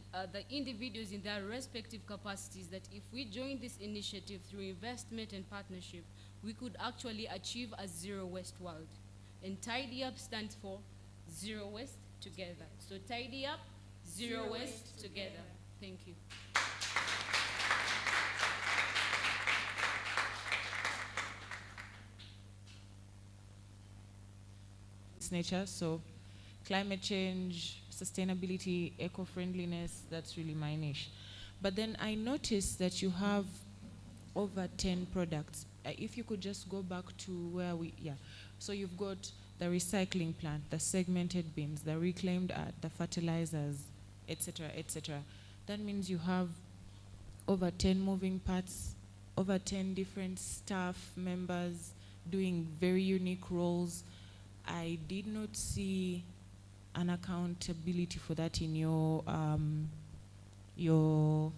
individuals in their respective capacities, that if we join this initiative through investment and partnership, we could actually achieve a zero waste world. And Tidy Up stands for Zero Waste Together. So Tidy Up, Zero Waste Together. Thank you. It's nature, so climate change, sustainability, eco-friendliness, that's really my niche. But then I noticed that you have over 10 products. If you could just go back to where so you've got the recycling plant, the segmented bins, the reclaimed earth, the fertilizers, etc., etc. That means you have over 10 moving parts, over 10 different staff members doing very unique roles. I did not see an accountability for that in your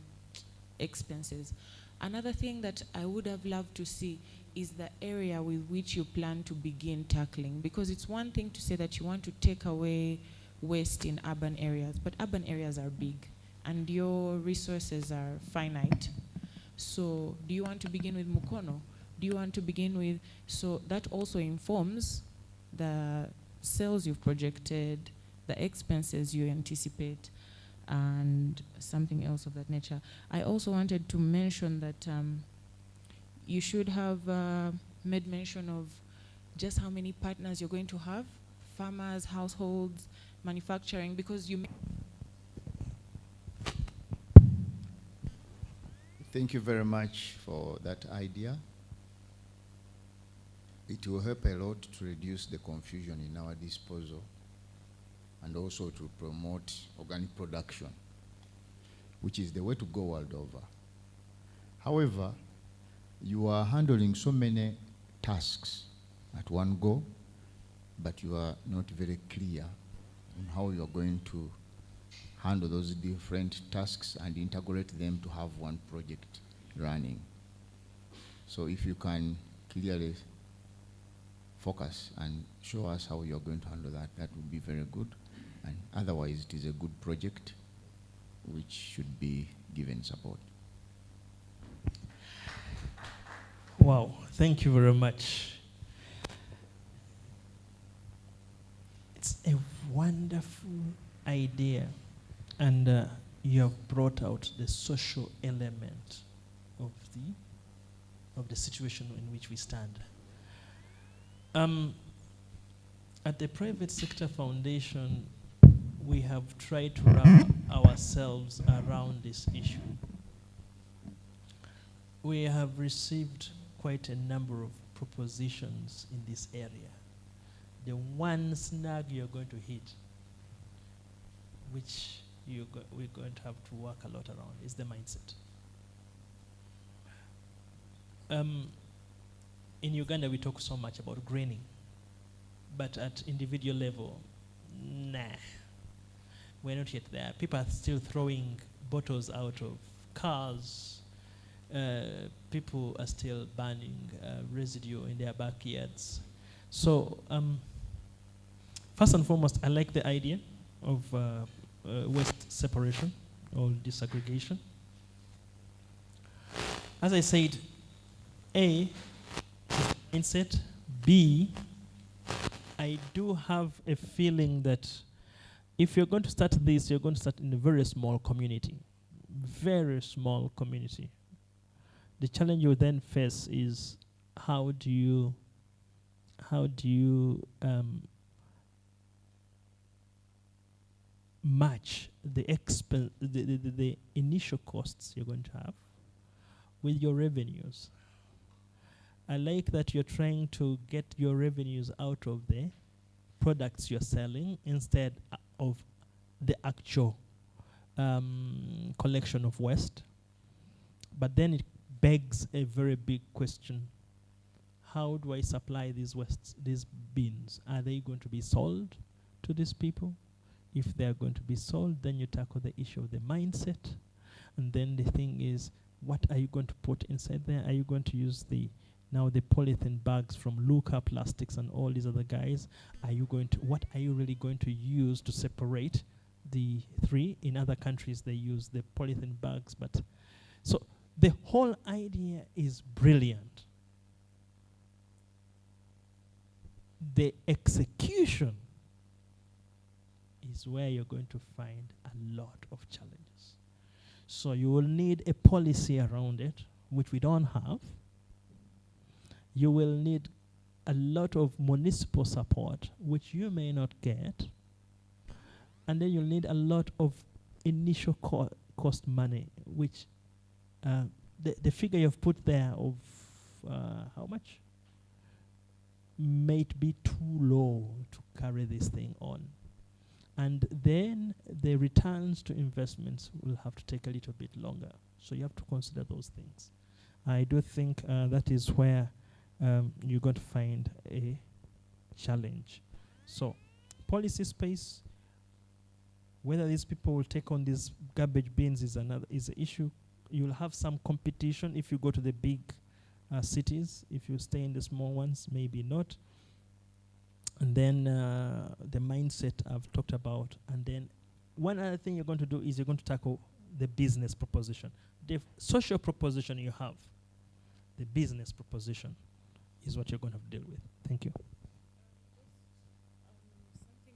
expenses. Another thing that I would have loved to see is the area with which you plan to begin tackling, because it's one thing to say that you want to take away waste in urban areas, but urban areas are big and your resources are finite. So do you want to begin with Mukono? Do you want to begin with, so that also informs the sales you've projected, the expenses you anticipate, and something else of that nature. I also wanted to mention that you should have made mention of just how many partners you're going to have, farmers, households, manufacturing, because you Thank you very much for that idea. It will help a lot to reduce the confusion in our disposal and also to promote organic production, which is the way to go world over. However, you are handling so many tasks at one go, but you are not very clear on how you are going to handle those different tasks and integrate them to have one project running. So if you can clearly focus and show us how you're going to handle that, that would be very good. And otherwise, it is a good project which should be given support. Wow, thank you very much. It's a wonderful idea, and you have brought out the social element of the situation in which we stand. At the Private Sector Foundation, we have tried to wrap ourselves around this issue. We have received quite a number of propositions in this area. The one snag you're going to hit, which we're going to have to work a lot around, is the mindset. In Uganda, we talk so much about greening, but at individual level, nah, we're not yet there. People are still throwing bottles out of cars. People are still burning residue in their backyards. So, first and foremost, I like the idea of waste separation or disaggregation. As I said, A, mindset. B, I do have a feeling that if you're going to start this, you're going to start in a very small community. Very small community. The challenge you then face is how do you match the initial costs you're going to have with your revenues. I like that you're trying to get your revenues out of the products you're selling instead of the actual collection of waste. But then it begs a very big question. How do I supply these bins? Are they going to be sold to these people? If they are going to be sold, then you tackle the issue of the mindset. And then the thing is, what are you going to put inside there? Are you going to use the polythene bags from Luca Plastics and all these other guys? What are you really going to use to separate the three? In other countries, they use the polythene bags, but so the whole idea is brilliant. The execution is where you're going to find a lot of challenges. So you will need a policy around it, which we don't have. You will need a lot of municipal support, which you may not get. And then you'll need a lot of initial cost money, which the figure you've put there of how much? might be too low to carry this thing on. And then the returns to investments will have to take a little bit longer. So you have to consider those things. I do think that is where you're going to find a challenge. So policy space, whether these people will take on these garbage bins is an issue. You'll have some competition if you go to the big cities. If you stay in the small ones, maybe not. And then the mindset I've talked about. And then one other thing you're going to do is you're going to tackle the business proposition. The social proposition you have, the business proposition is what you're going to have to deal with. Thank you. Something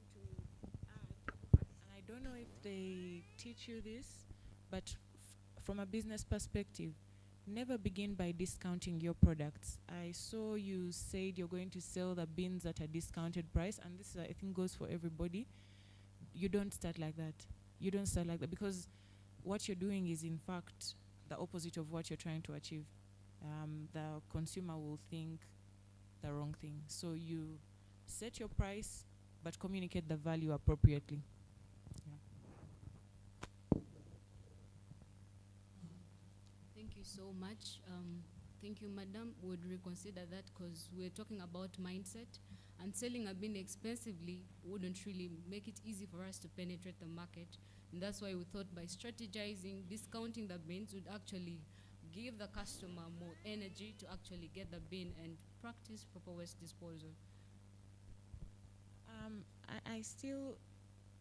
to add, and I don't know if they teach you this, but from a business perspective, never begin by discounting your products. I saw you said you're going to sell the bins at a discounted price, and this I think goes for everybody. You don't start like that. You don't start like that, because what you're doing is in fact the opposite of what you're trying to achieve. The consumer will think the wrong thing. So you set your price, but communicate the value appropriately. Thank you so much. Thank you, Madam. Would reconsider that, because we're talking about mindset, and selling a bin expensively wouldn't really make it easy for us to penetrate the market. And that's why we thought by strategizing, discounting the bins would actually give the customer more energy to actually get the bin and practice proper waste disposal.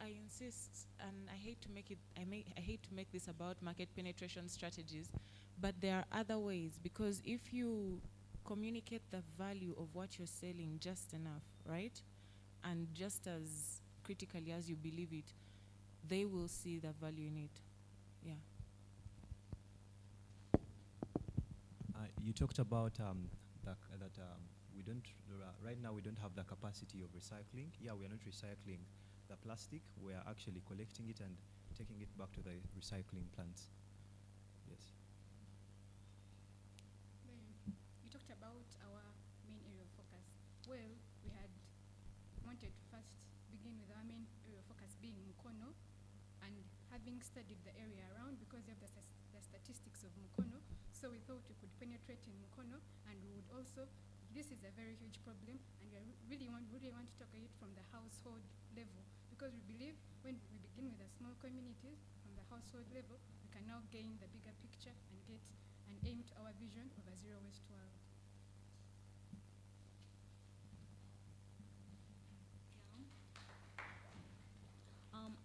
I insist, and I hate to make it. I hate to make this about market penetration strategies, but there are other ways, because if you communicate the value of what you're selling just enough, right, and just as critically as you believe it, they will see the value in it. Yeah. You talked about we don't right now we don't have the capacity of recycling. Yeah, we are not recycling the plastic. We are actually collecting it and taking it back to the recycling plants. Yes. You talked about our main area of focus. Well, we had wanted to first begin with our main area of focus being Mukono, and having studied the area around, because you have the statistics of Mukono, so we thought we could penetrate in Mukono, and we would also, this is a very huge problem, and we really want to tackle it from the household level, because we believe when we begin with the small communities from the household level, we can now gain the bigger picture and get and aim to our vision of a zero waste world.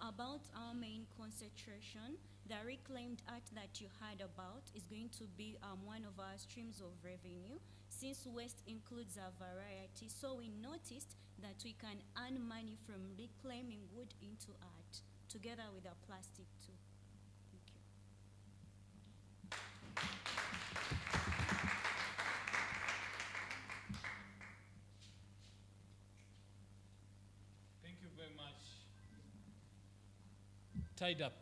About our main concentration, the reclaimed art that you heard about is going to be one of our streams of revenue, since waste includes a variety. So we noticed that we can earn money from reclaiming wood into art, together with our plastic too. Thank you. Thank you very much. Tied up,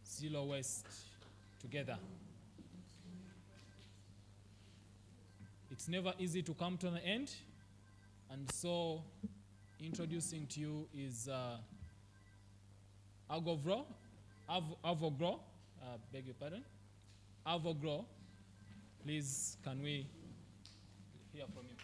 zero waste together. It's never easy to come to an end, and so introducing to you is Avogro, beg your pardon, Avogro. Please, can we hear from you?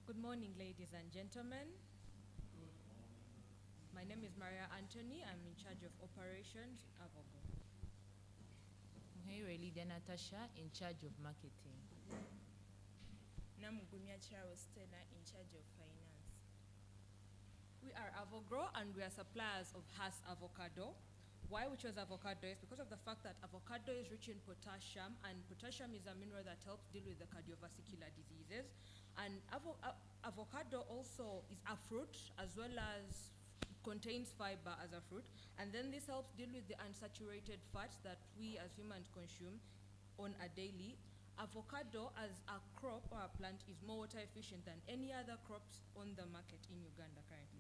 Good morning, ladies and gentlemen. My name is Maria Anthony. I'm in charge of operations in Avogo. Muheire Lydia Natasha, in charge of marketing. Namugumia Charo Stella, in charge of finance. We are Avogro, and we are suppliers of Hass avocado. Why we chose avocado is because of the fact that avocado is rich in potassium, and potassium is a mineral that helps deal with the cardiovascular diseases. And avocado also is a fruit, as well as contains fiber as a fruit. And then this helps deal with the unsaturated fats that we as humans consume on a daily, avocado as a crop or a plant is more water efficient than any other crops on the market in Uganda currently.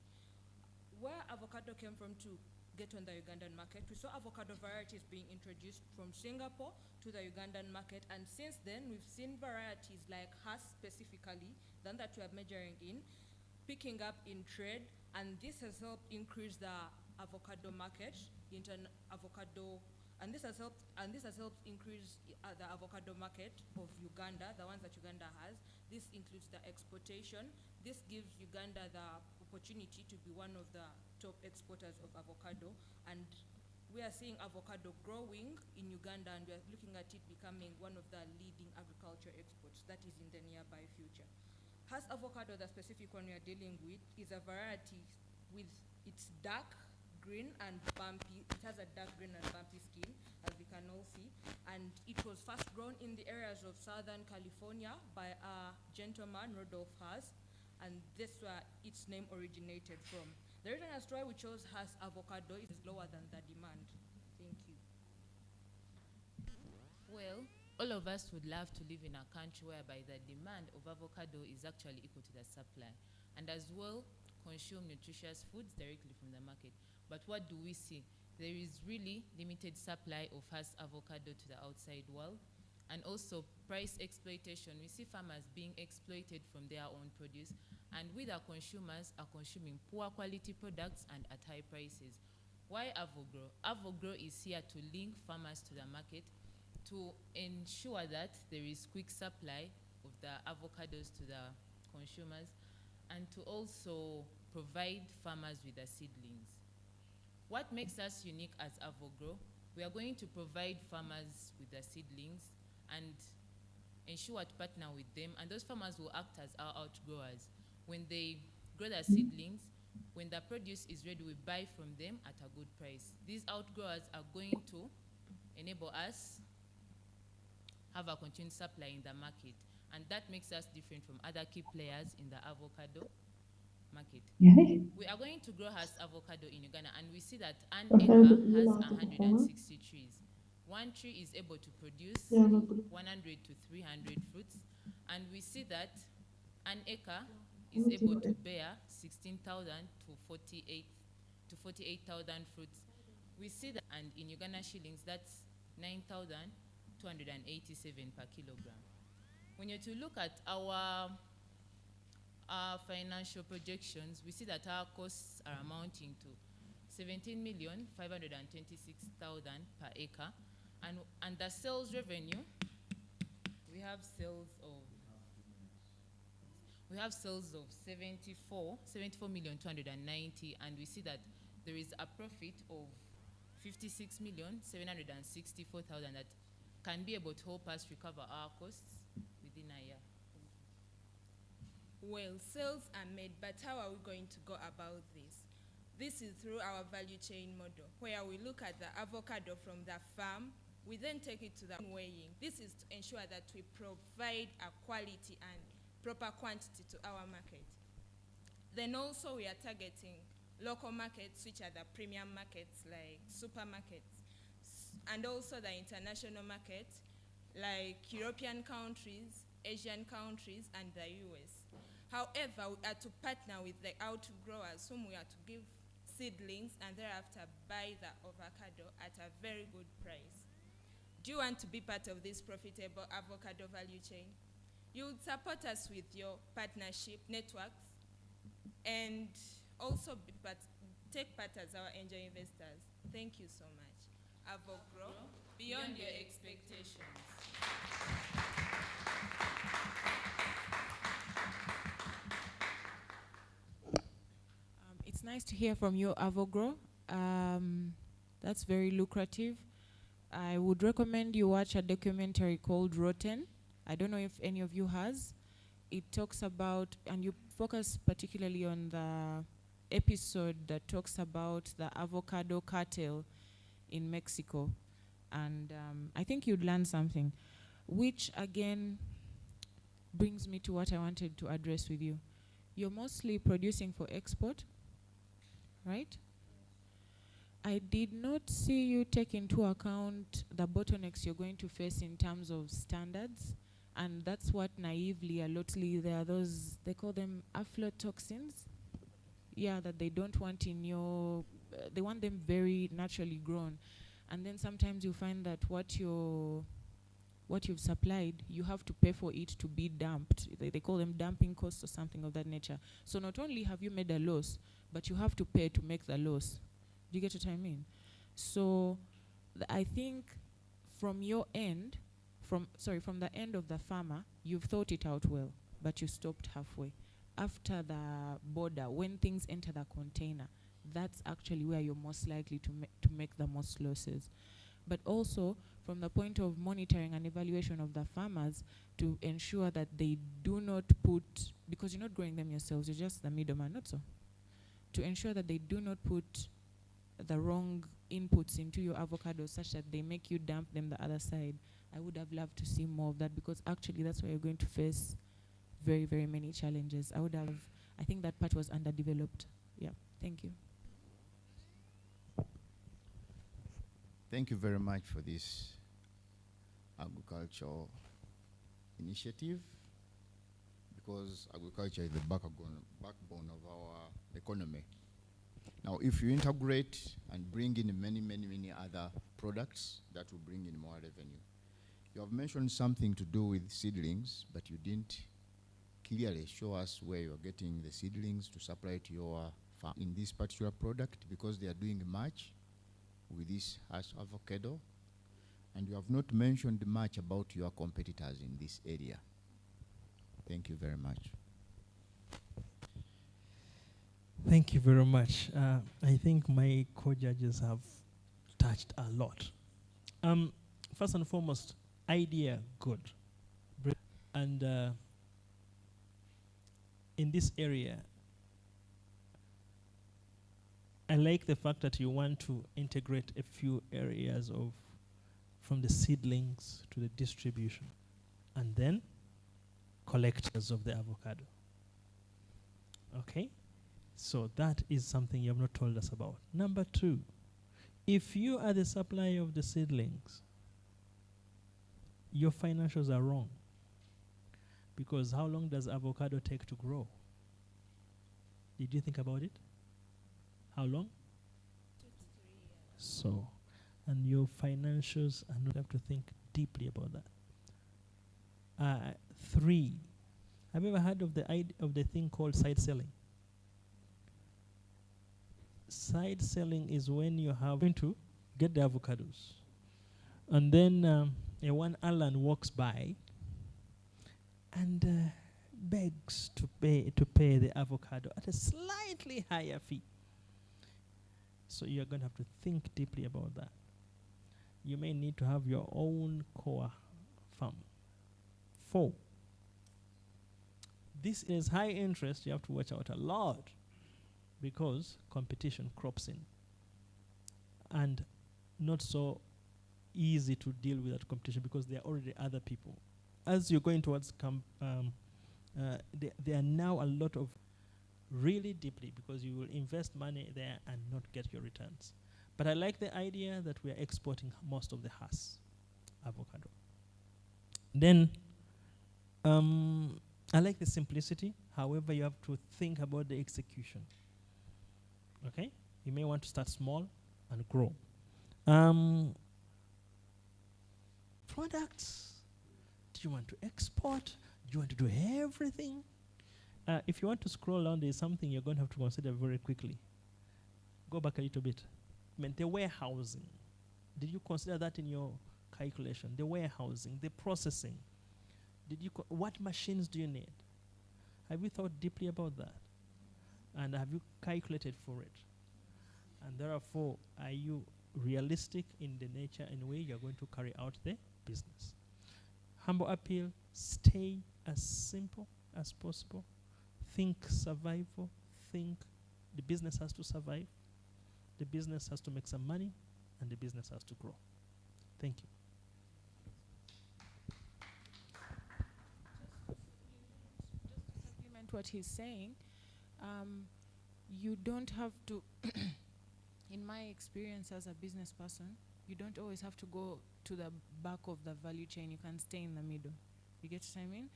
Where avocado came from to get on the Ugandan market, we saw avocado varieties being introduced from Singapore to the Ugandan market, and since then we've seen varieties like Hass specifically, than that we are measuring in, picking up in trade, and this has helped increase the avocado market, and this has helped increase the avocado market of Uganda, the ones that Uganda has. This includes the exportation. This gives Uganda the opportunity to be one of the top exporters of avocado, and we are seeing avocado growing in Uganda, and we are looking at it becoming one of the leading agriculture exports that is in the nearby future. Hass avocado, the specific one we are dealing with, is a variety with its dark green and bumpy. It has a dark green and bumpy skin, as we can all see, and it was first grown in the areas of Southern California by a gentleman, Rodolph Hass, and that's where its name originated from. The reason as to why we chose Hass avocado is lower than the demand. Thank you. Well, all of us would love to live in a country whereby the demand of avocado is actually equal to the supply, and as well consume nutritious foods directly from the market. But what do we see? There is really limited supply of Hass avocado to the outside world, and also price exploitation. We see farmers being exploited from their own produce, and we the consumers are consuming poor quality products and at high prices. Why AvoGrow? AvoGrow is here to link farmers to the market to ensure that there is quick supply of the avocados to the consumers, and to also provide farmers with the seedlings. What makes us unique as AvoGrow? We are going to provide farmers with the seedlings and ensure to partner with them, and those farmers will act as our outgrowers. When they grow the seedlings, when the produce is ready, we buy from them at a good price. These outgrowers are going to enable us have a continued supply in the market, and that makes us different from other key players in the avocado market. Yeah. We are going to grow Hass avocado in Uganda, and we see that an acre has 160 trees. One tree is able to produce 100 to 300 fruits, and we see that an acre is able to bear 16,000 to 48,000 fruits. We see that, and in Uganda shillings, that's 9,287 per kilogram. When you're to look at our financial projections, we see that our costs are amounting to 17,526,000 per acre, and the sales revenue, we have sales of 74,290,000, and we see that there is a profit of 56,764,000 that can be able to help us recover our costs within a year. Well, sales are made, but how are we going to go about this? This is through our value chain model, where we look at the avocado from the farm, we then take it to the weighing. This is to ensure that we provide a quality and proper quantity to our market. Then also we are targeting local markets, which are the premium markets like supermarkets, and also the international market like European countries, Asian countries, and the US. However, we are to partner with the outgrowers whom we are to give seedlings and thereafter buy the avocado at a very good price. Do you want to be part of this profitable avocado value chain? You would support us with your partnership networks and also take part as our angel investors. Thank you so much. AvoGrow, beyond your expectations. It's nice to hear from you, AvoGrow. That's very lucrative. I would recommend you watch a documentary called Rotten. I don't know if any of you has. It talks about, and you focus particularly on the episode that talks about the avocado cartel in Mexico. And I think you'd learn something, which again brings me to what I wanted to address with you. You're mostly producing for export, right? I did not see you take into account the bottlenecks you're going to face in terms of standards, and that's what naively, allotly, there are those, they call them aflatoxins, yeah, that they don't want in your, they want them very naturally grown. And then sometimes you find that what you've supplied, you have to pay for it to be dumped. They call them dumping costs or something of that nature. So not only have you made a loss, but you have to pay to make the loss. Do you get what I mean? So I think from your end, from the end of the farmer, you've thought it out well, but you stopped halfway. After the border, when things enter the container, that's actually where you're most likely to make the most losses. But also from the point of monitoring and evaluation of the farmers, to ensure that they do not put, because you're not growing them yourselves, you're just the middleman, not so. To ensure that they do not put the wrong inputs into your avocados such that they make you dump them the other side. I would have loved to see more of that, because actually that's where you're going to face very, very many challenges. I think that part was underdeveloped. Yeah, thank you. Thank you very much for this agricultural initiative, because agriculture is the backbone of our economy. Now, if you integrate and bring in many, many, many other products, that will bring in more revenue. You have mentioned something to do with seedlings, but you didn't clearly show us where you're getting the seedlings to supply to your farm in this particular product, because they are doing much with this avocado, and you have not mentioned much about your competitors in this area. Thank you very much. Thank you very much. I think my co-judges have touched a lot. First and foremost, idea, good. And in this area, I like the fact that you want to integrate a few areas of, from the seedlings to the distribution, and then collectors of the avocado. Okay? So that is something you have not told us about. Number two, if you are the supplier of the seedlings, your financials are wrong. Because how long does avocado take to grow? Did you think about it? How long? 2 to 3 years. So, and your financials, and you have to think deeply about that. 3, have you ever heard of the thing called side selling? Side selling is when you have going to get the avocados, and then one Alan walks by and begs to pay the avocado at a slightly higher fee. So you're going to have to think deeply about that. You may need to have your own core farm. 4, this is high interest. You have to watch out a lot, because competition crops in, and not so easy to deal with that competition, because there are already other people. As you're going towards there are now a lot of really deeply, because you will invest money there and not get your returns. But I like the idea that we are exporting most of the Hass avocado. Then I like the simplicity. However, you have to think about the execution. Okay? You may want to start small and grow. Products. Do you want to export? Do you want to do everything? If you want to scroll down, there's something you're going to have to consider very quickly. Go back a little bit. I mean, the warehousing. Did you consider that in your calculation? The warehousing, the processing. Did you what machines do you need? Have you thought deeply about that? And have you calculated for it? And therefore, are you realistic in the nature and way you're going to carry out the business? Humble appeal, stay as simple as possible. Think survival. Think the business has to survive. The business has to make some money, and the business has to grow. Thank you. Just to supplement what he's saying, you don't have to In my experience as a business person, you don't always have to go to the back of the value chain. You can stay in the middle. You get what I mean?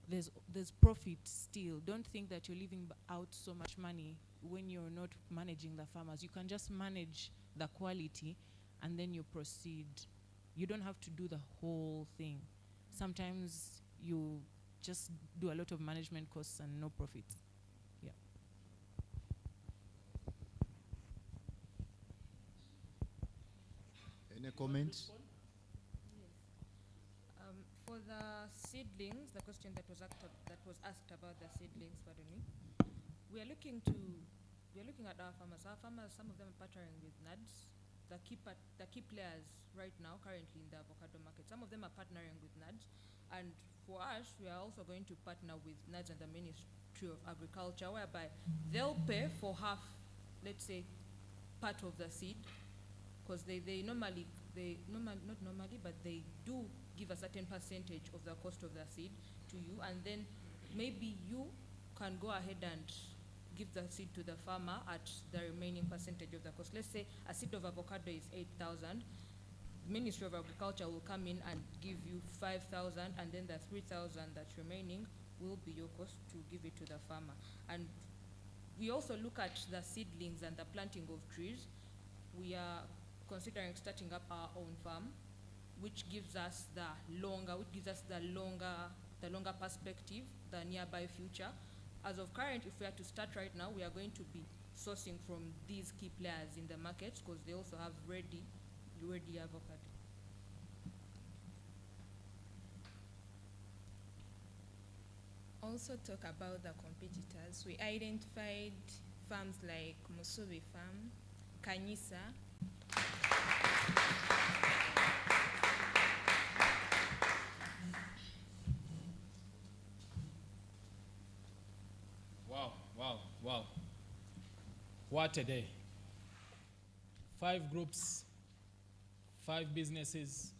There's profit still. Don't think that you're leaving out so much money when you're not managing the farmers. You can just manage the quality and then you proceed. You don't have to do the whole thing. Sometimes you just do a lot of management costs and no profits. Yeah. Any comments? For the seedlings, the question that was asked about the seedlings, pardon me, we are looking at our farmers. Our farmers, some of them are partnering with NADS, the key players right now currently in the avocado market. Some of them are partnering with NADS, and for us, we are also going to partner with NADS and the Ministry of Agriculture, whereby they'll pay for half, let's say, part of the seed, because they do give a certain percentage of the cost of the seed to you, and then maybe you can go ahead and give the seed to the farmer at the remaining percentage of the cost. Let's say a seed of avocado is 8,000. The Ministry of Agriculture will come in and give you 5,000, and then the 3,000 that's remaining will be your cost to give it to the farmer. And we also look at the seedlings and the planting of trees. We are considering starting up our own farm, which gives us the longer perspective, the nearby future. As of current, if we are to start right now, we are going to be sourcing from these key players in the market because they also have ready avocado. Also talk about the competitors. We identified farms like Musubi Farm, Kanyisa, Wow. What a day. 5 groups, 5 businesses.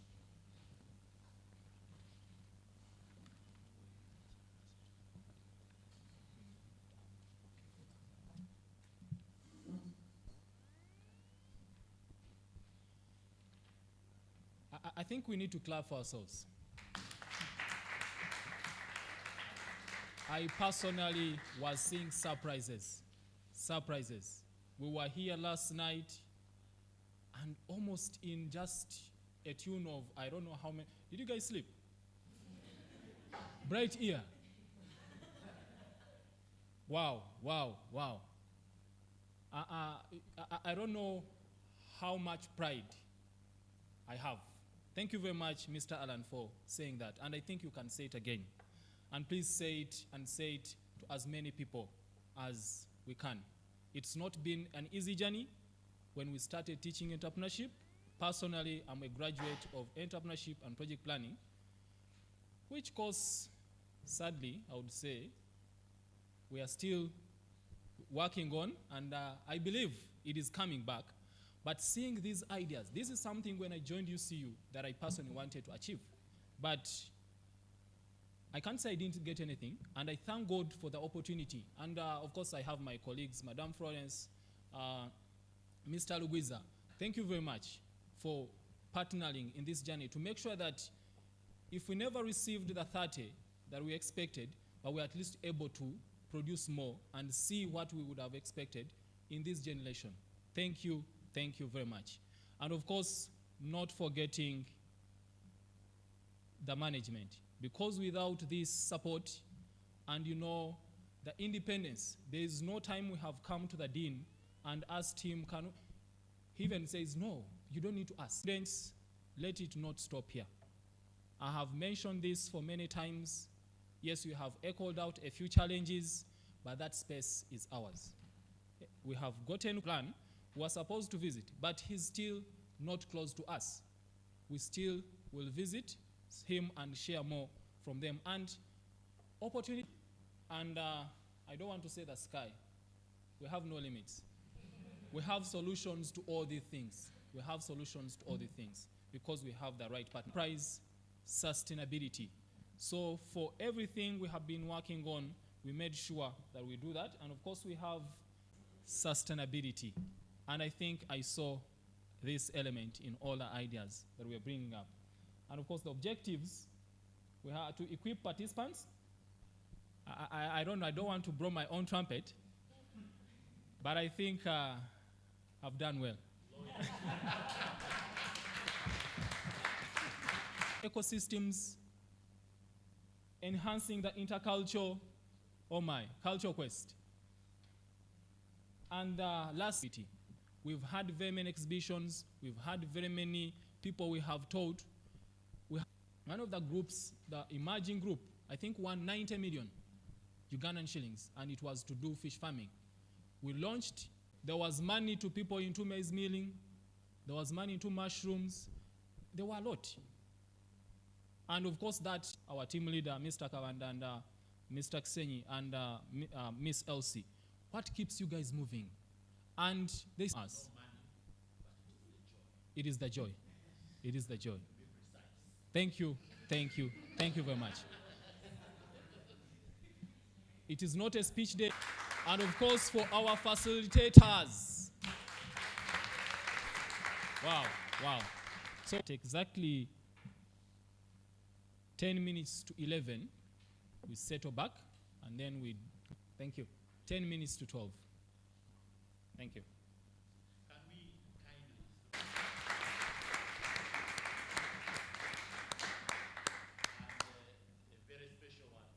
I think we need to clap for ourselves. I personally was seeing surprises. We were here last night and almost in just a tune of, I don't know how many. Did you guys sleep? Bright ear. Wow. I don't know how much pride I have. Thank you very much, Mr. Alan, for saying that. And I think you can say it again. And please say it to as many people as we can. It's not been an easy journey when we started teaching entrepreneurship. Personally, I'm a graduate of entrepreneurship and project planning, which course, sadly, I would say, we are still working on, and I believe it is coming back. But seeing these ideas, this is something when I joined UCU that I personally wanted to achieve. But I can't say I didn't get anything, and I thank God for the opportunity. And of course, I have my colleagues, Madame Florence, Mr. Luguiza. Thank you very much for partnering in this journey to make sure that if we never received the 30 that we expected, but we're at least able to produce more and see what we would have expected in this generation. Thank you very much. And of course, not forgetting the management. Because without this support and the independence, there is no time we have come to the dean and asked him, he even says, no, you don't need to ask. Students, let it not stop here. I have mentioned this for many times. Yes, we have echoed out a few challenges, but that space is ours. We have gotten a plan. We are supposed to visit, but he's still not close to us. We still will visit him and share more from them. And opportunity, and I don't want to say the sky. We have no limits. We have solutions to all these things. Because we have the right partner. Price, sustainability. So for everything we have been working on, we made sure that we do that. And of course we have sustainability. And I think I saw this element in all the ideas that we are bringing up. And of course, the objectives, we have to equip participants. I don't know, I don't want to blow my own trumpet, but I think I've done well. Ecosystems, enhancing the intercultural, cultural quest. And last, we've had very many exhibitions, we've had very many people we have taught. One of the groups, the emerging group, I think won 90 million Ugandan shillings, and it was to do fish farming. We launched, there was money to people into maize milling, there was money into mushrooms, there were a lot. And of course that, our team leader, Mr. Kawanda and Mr. Ksenyi and Miss Elsie, what keeps you guys moving? And they say us. It is the joy. It is the joy. Thank you, thank you, thank you very much. It is not a speech day. And of course for our facilitators. Wow, wow. So at exactly 10 minutes to 11, we settle back, and then we, thank you, 10 minutes to 12. Thank you. Can we kindly... and a very special one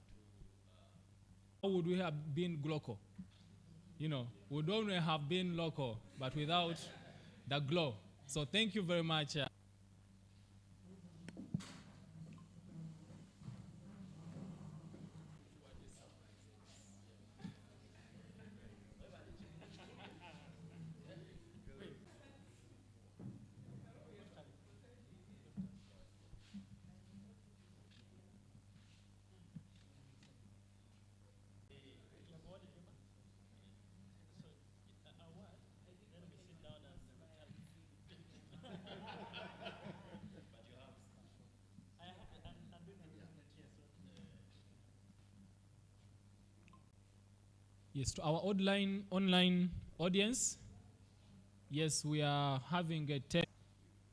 to... How would we have been local? You know, we would only have been local, but without the glow. So thank you very much. Yes, to our online audience, yes, we are having a test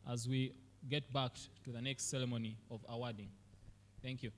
as we get back to the next ceremony of awarding. Thank you.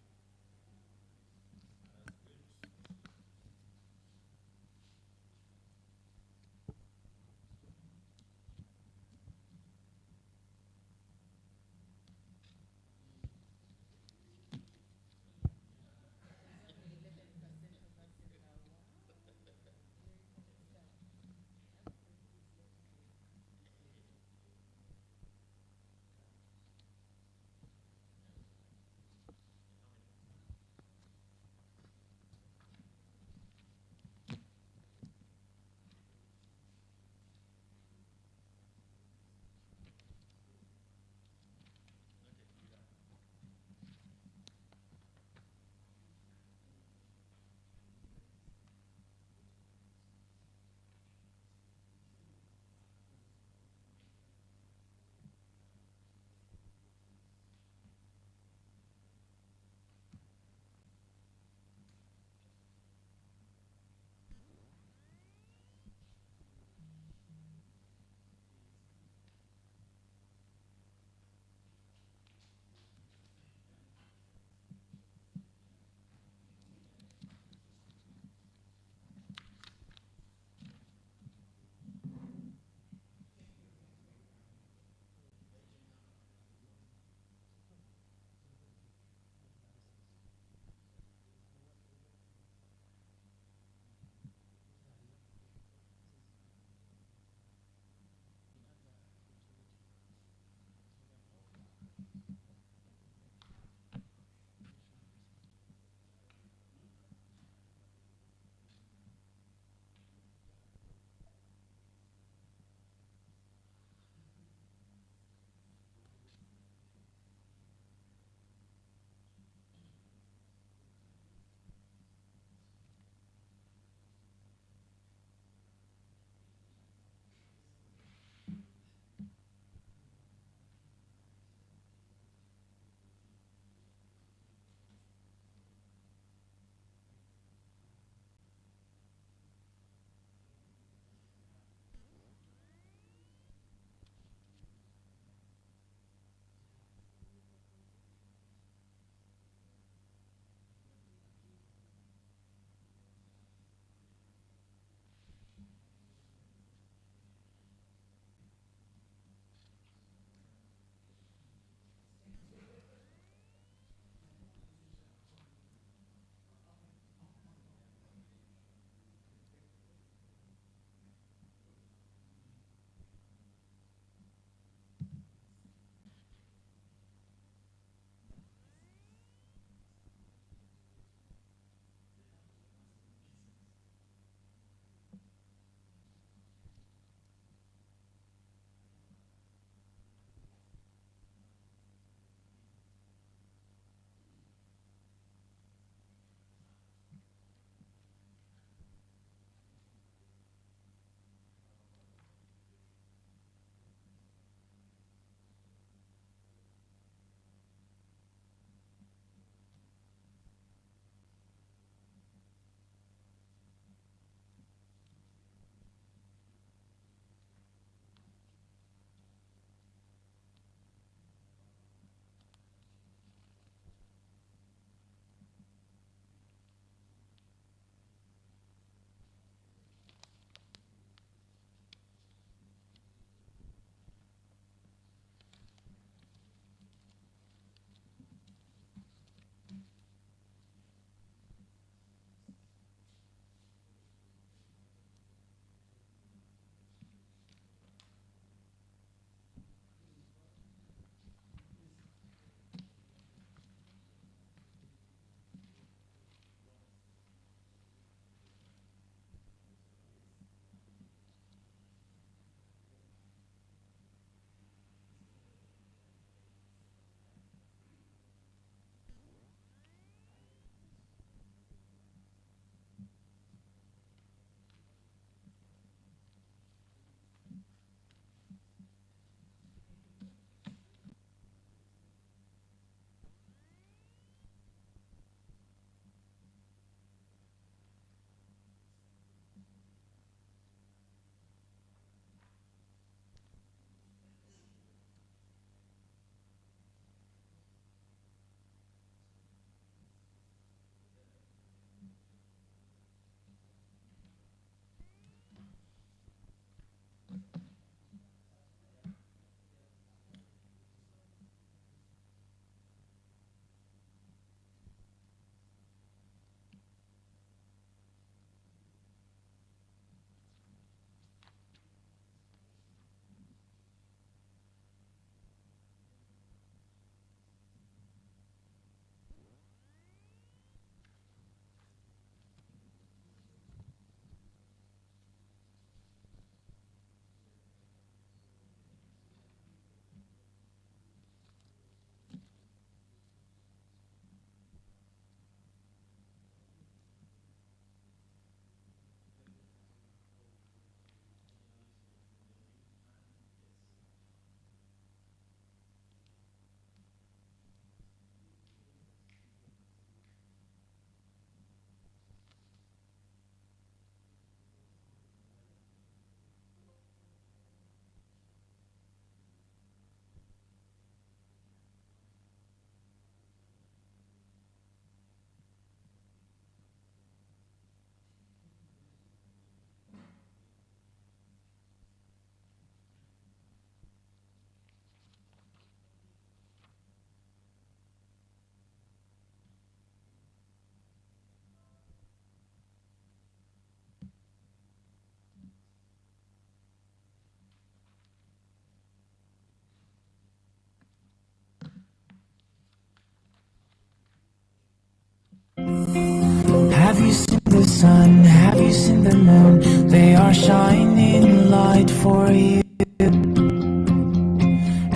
seen the sun? Have you seen the moon? They are shining light for you.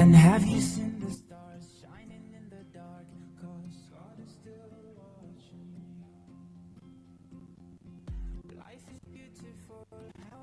And have you seen the stars shining in the dark? 'Cause God is still watching you. Life is beautiful. How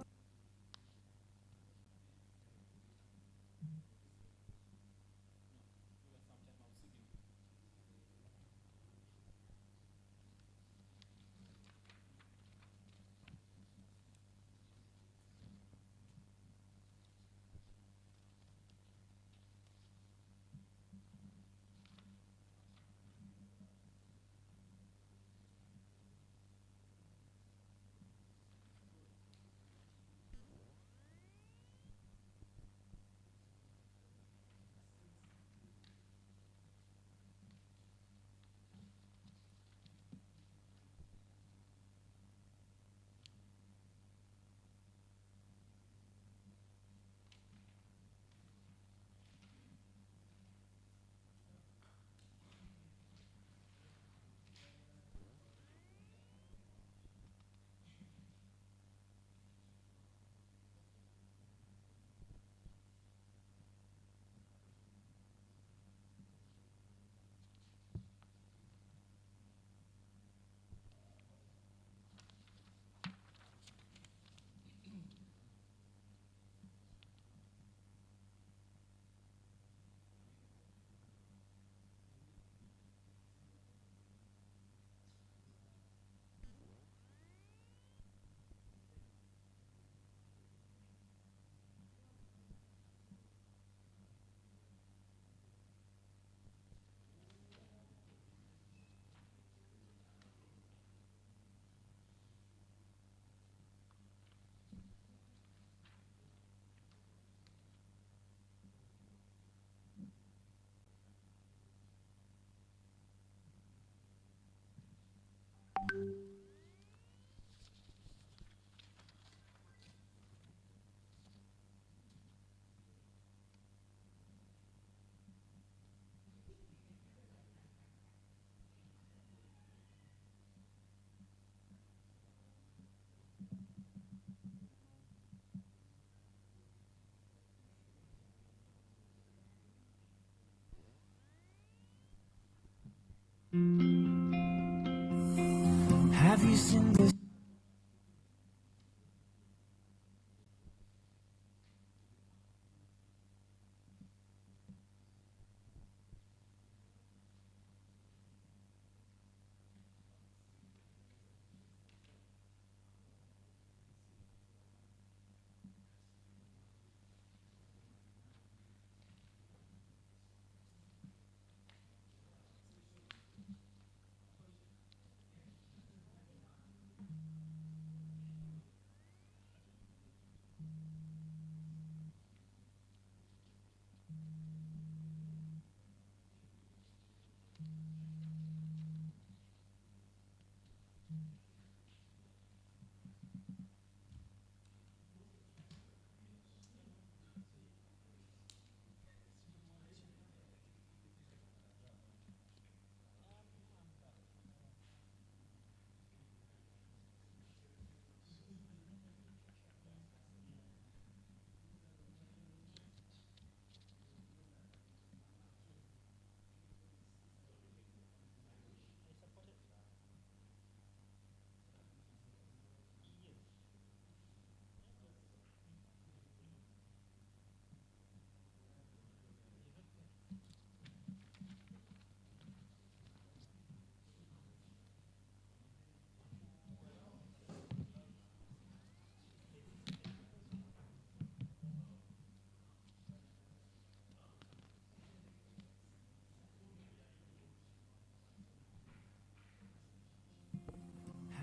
have you seen the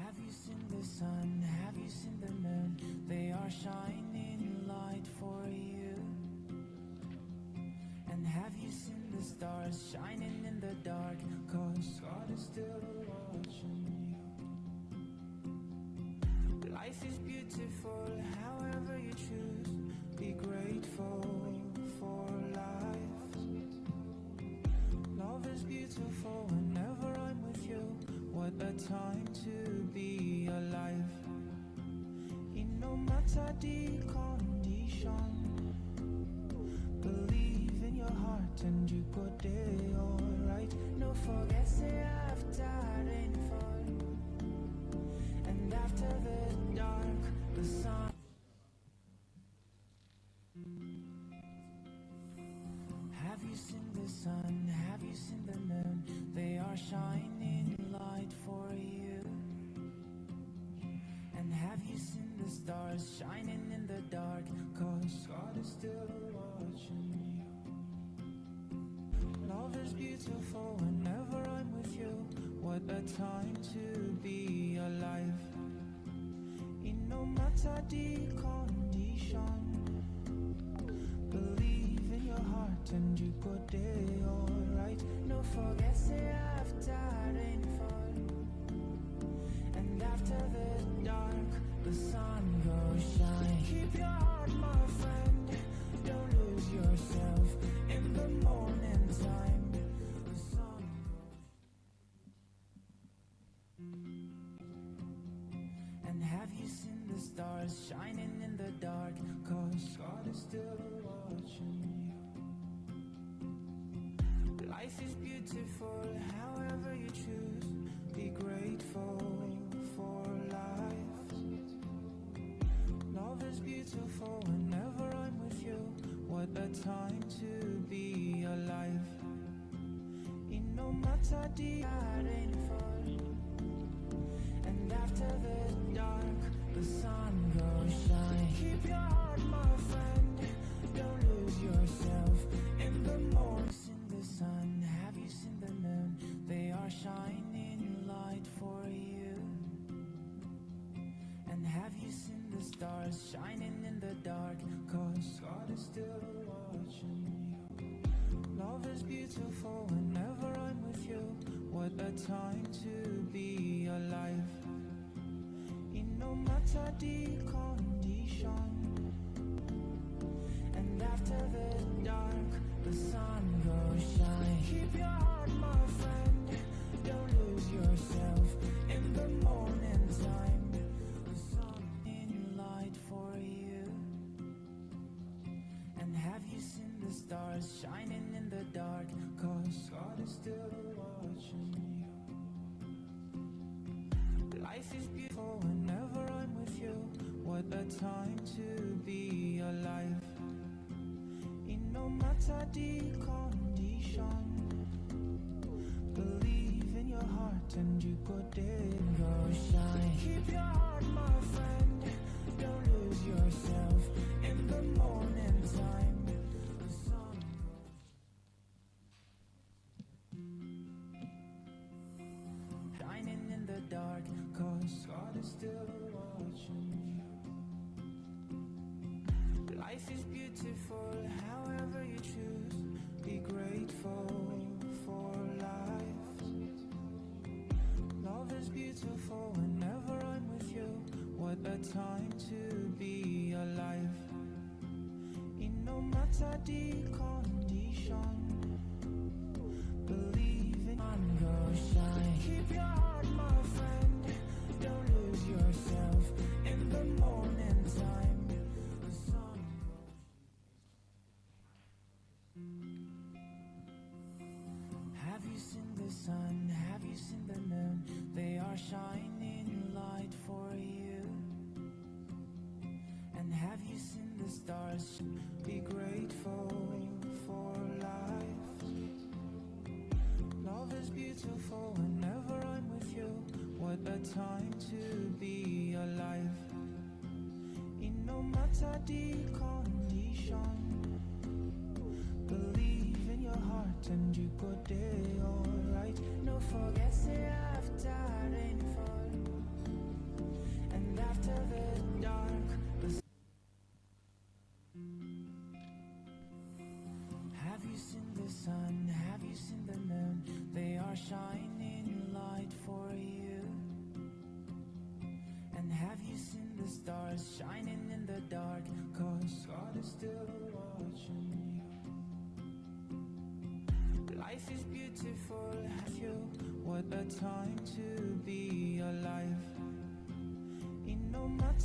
have you seen the sun? Have you seen the moon? They are shining light for you. And have you seen the stars shining in the dark? 'Cause God is still watching you. Life is beautiful, however you choose. Be grateful for life. Love is beautiful whenever I'm with you. What a time to be alive. In no matter the condition, believe in your heart and you go there alright. No forget say after rainfall and after the dark, the sun. Have you seen the sun? Have you seen the moon? They are shining light for you. And have you seen the stars shining in the dark? 'Cause God is still watching you. Love is beautiful whenever I'm with you. What a time to be alive. In no matter the condition, believe in your heart and you go there alright. No forget say after rainfall and after the dark, the sun goes shine. Keep your heart, my friend, don't lose yourself. In the morning time, the sun goes. And have you seen the stars shining in the dark? 'Cause God is still watching you. Life is beautiful, however you choose. Be grateful for life. Love is beautiful whenever I'm with you. What a time to be alive. In no matter the rainfall and after the dark, the sun goes shine. Keep your heart, my friend, don't lose yourself. In the morning, in the sun, have you seen the moon? They are shining light for you. And have you seen the stars shining in the dark? 'Cause God is still watching you. Love is beautiful whenever I'm with you. What a time to be alive. In no matter the condition, and after the dark, the sun goes shine. Keep your heart, my friend, don't lose yourself. In the morning time, the sun in light for you. And have you seen the stars shining in the dark? 'Cause God is still watching you. Life is beautiful whenever I'm with you. What a time to be alive. In no matter the condition, believe in your heart and you go there and go shine. Keep your heart, my friend, don't lose yourself. In the morning time, the sun shining in the dark. 'Cause God is still watching you. Life is beautiful, however you choose. Be grateful for life. Love is beautiful whenever I'm with you. What a time to be alive. In no matter the condition, believe in sun goes shine. Keep your heart, my friend, don't lose yourself. In the morning time, the sun. Have you seen the sun? Have you seen the moon? They are shining light for you. And have you seen the stars? Be grateful for life. Love is beautiful whenever I'm with you. What a time to be alive. In no matter the condition, believe in your heart and you go there alright. No forget say after rainfall and after the dark, the have you seen the sun? Have you seen the moon? They are shining light for you. And have you seen the stars shining in the dark? 'Cause God is still watching you. Life is beautiful, have you? What a time to be alive.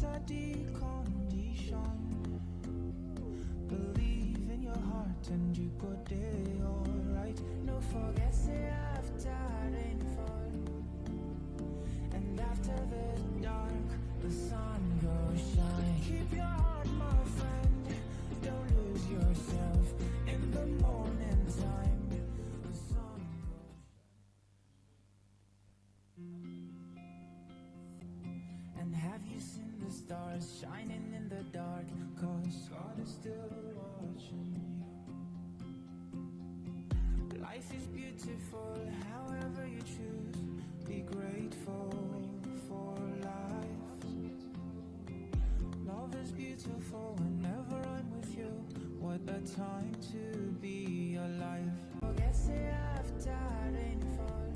matter the condition, believe in your heart and you go there alright. No forget say after rainfall and after the dark the sun goes shine. Keep your heart my friend, don't lose yourself in the morning time. The sun and have you seen the stars shining in the dark? 'Cause God is still watching you. Life is beautiful, however you choose. Be grateful for life. Love is beautiful whenever I'm with you. What a time to be alive. Forget say after rainfall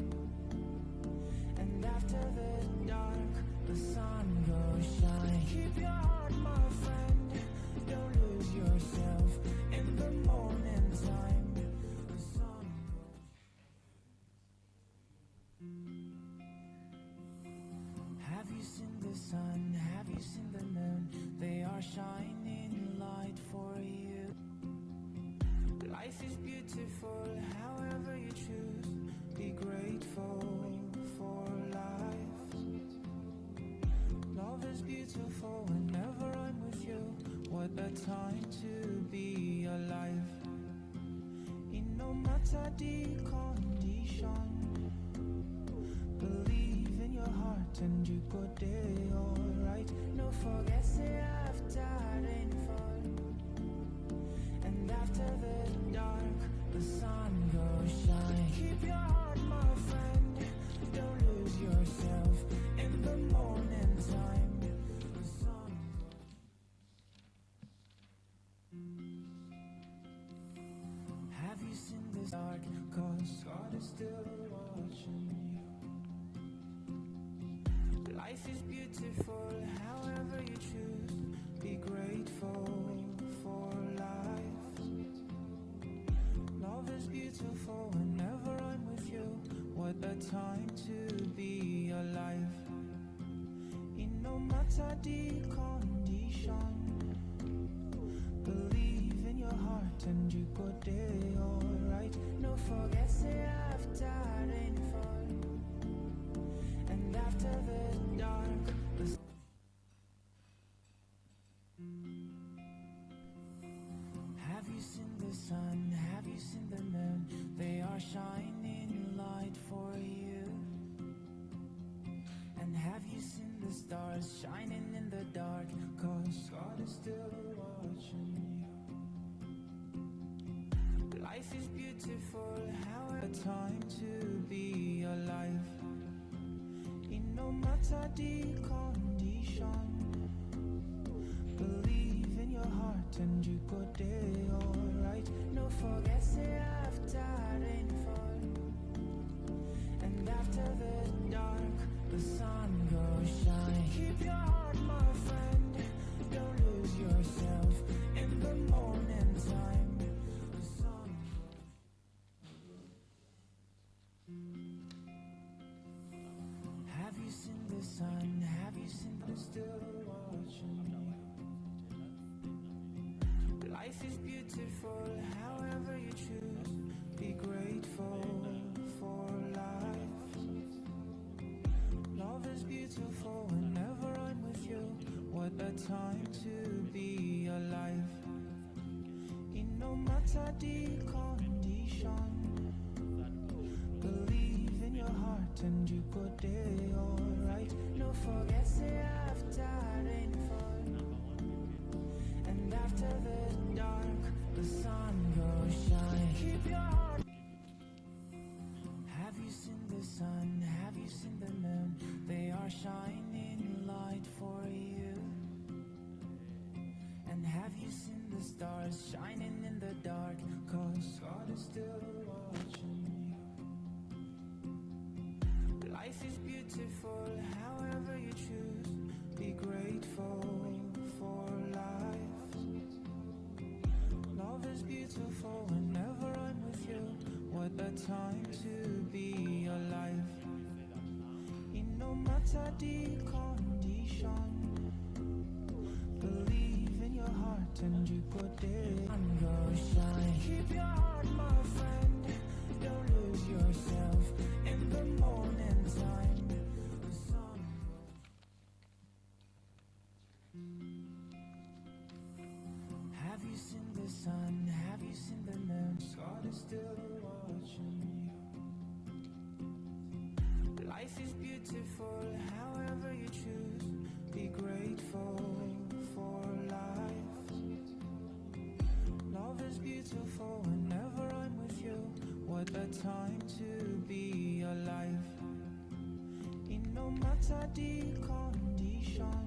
and after the dark the sun goes shine. Keep your heart my friend, don't lose yourself in the morning time. The sun have you seen the sun? Have you seen the moon? They are shining light for you. Life is beautiful, however you choose. Be grateful for life. Love is beautiful whenever I'm with you. What a time to be alive. In no matter the condition, believe in your heart and you go there alright. No forget say after rainfall and after the dark the sun goes shine. Keep your heart my friend, don't lose yourself in the morning time. The sun have you seen this dark? 'Cause God is still watching you. Life is beautiful, however you choose. Be grateful for life. Love is beautiful whenever I'm with you. What a time to be alive. In no matter the condition, believe in your heart and you go there alright. No forget say after rainfall and after the dark the have you seen the sun? Have you seen the moon? They are shining light for you. And have you seen the stars shining in the dark? 'Cause God is still watching you. Life is beautiful, however time to be alive. In no matter the condition, believe in your heart and you go there alright. No forget say after rainfall and after the dark the sun goes shine. Keep your heart my friend, don't lose yourself in the morning time. The sun have you seen the sun? Have you seen the still watching you? Life is beautiful, however you choose. Be grateful for life. Love is beautiful whenever I'm with you. What a time to be alive. In no matter the condition, believe in your heart and you go there alright. No forget say after rainfall and after the dark the sun goes shine. Keep your heart. Have you seen the sun? Have you seen the moon? They are shining light for you. And have you seen the stars shining in the dark? 'Cause God is still watching you. Life is beautiful, however you choose. Be grateful for life. Love is beautiful whenever I'm with you. What a time to be alive. In no matter the condition, Believe in your heart and you could dare and go shine. Keep your heart, my friend. Don't lose yourself in the morning time. The sun. Have you seen the sun? Have you seen the moon? God is still watching you. Life is beautiful, however you choose. Be grateful for life. Love is beautiful whenever I'm with you. What a time to be alive. In no matter the condition,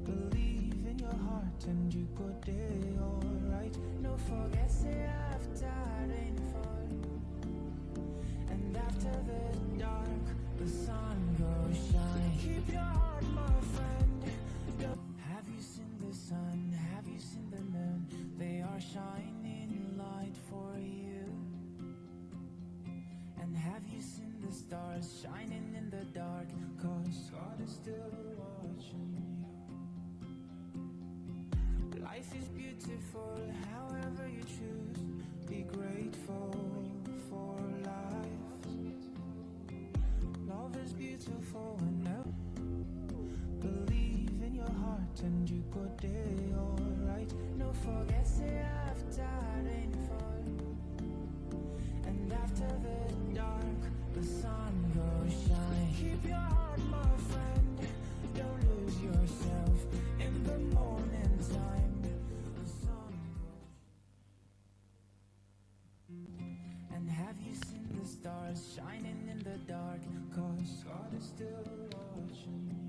believe in your heart and you go there alright. No forget say after rainfall, and after the dark the sun goes shine. Keep your heart, my friend. Have you seen the sun? Have you seen the moon? They are shining light for you. And have you seen the stars shining in the dark? 'Cause God is still watching you. Life is beautiful, however you choose. Be grateful for life. Love is beautiful whenever. Believe in your heart and you go there alright. No forget say after rainfall, and after the dark the sun goes shine. Keep your heart, my friend. Don't lose yourself in the morning time. The sun goes. And have you seen the stars shining in the dark? 'Cause God is still watching you.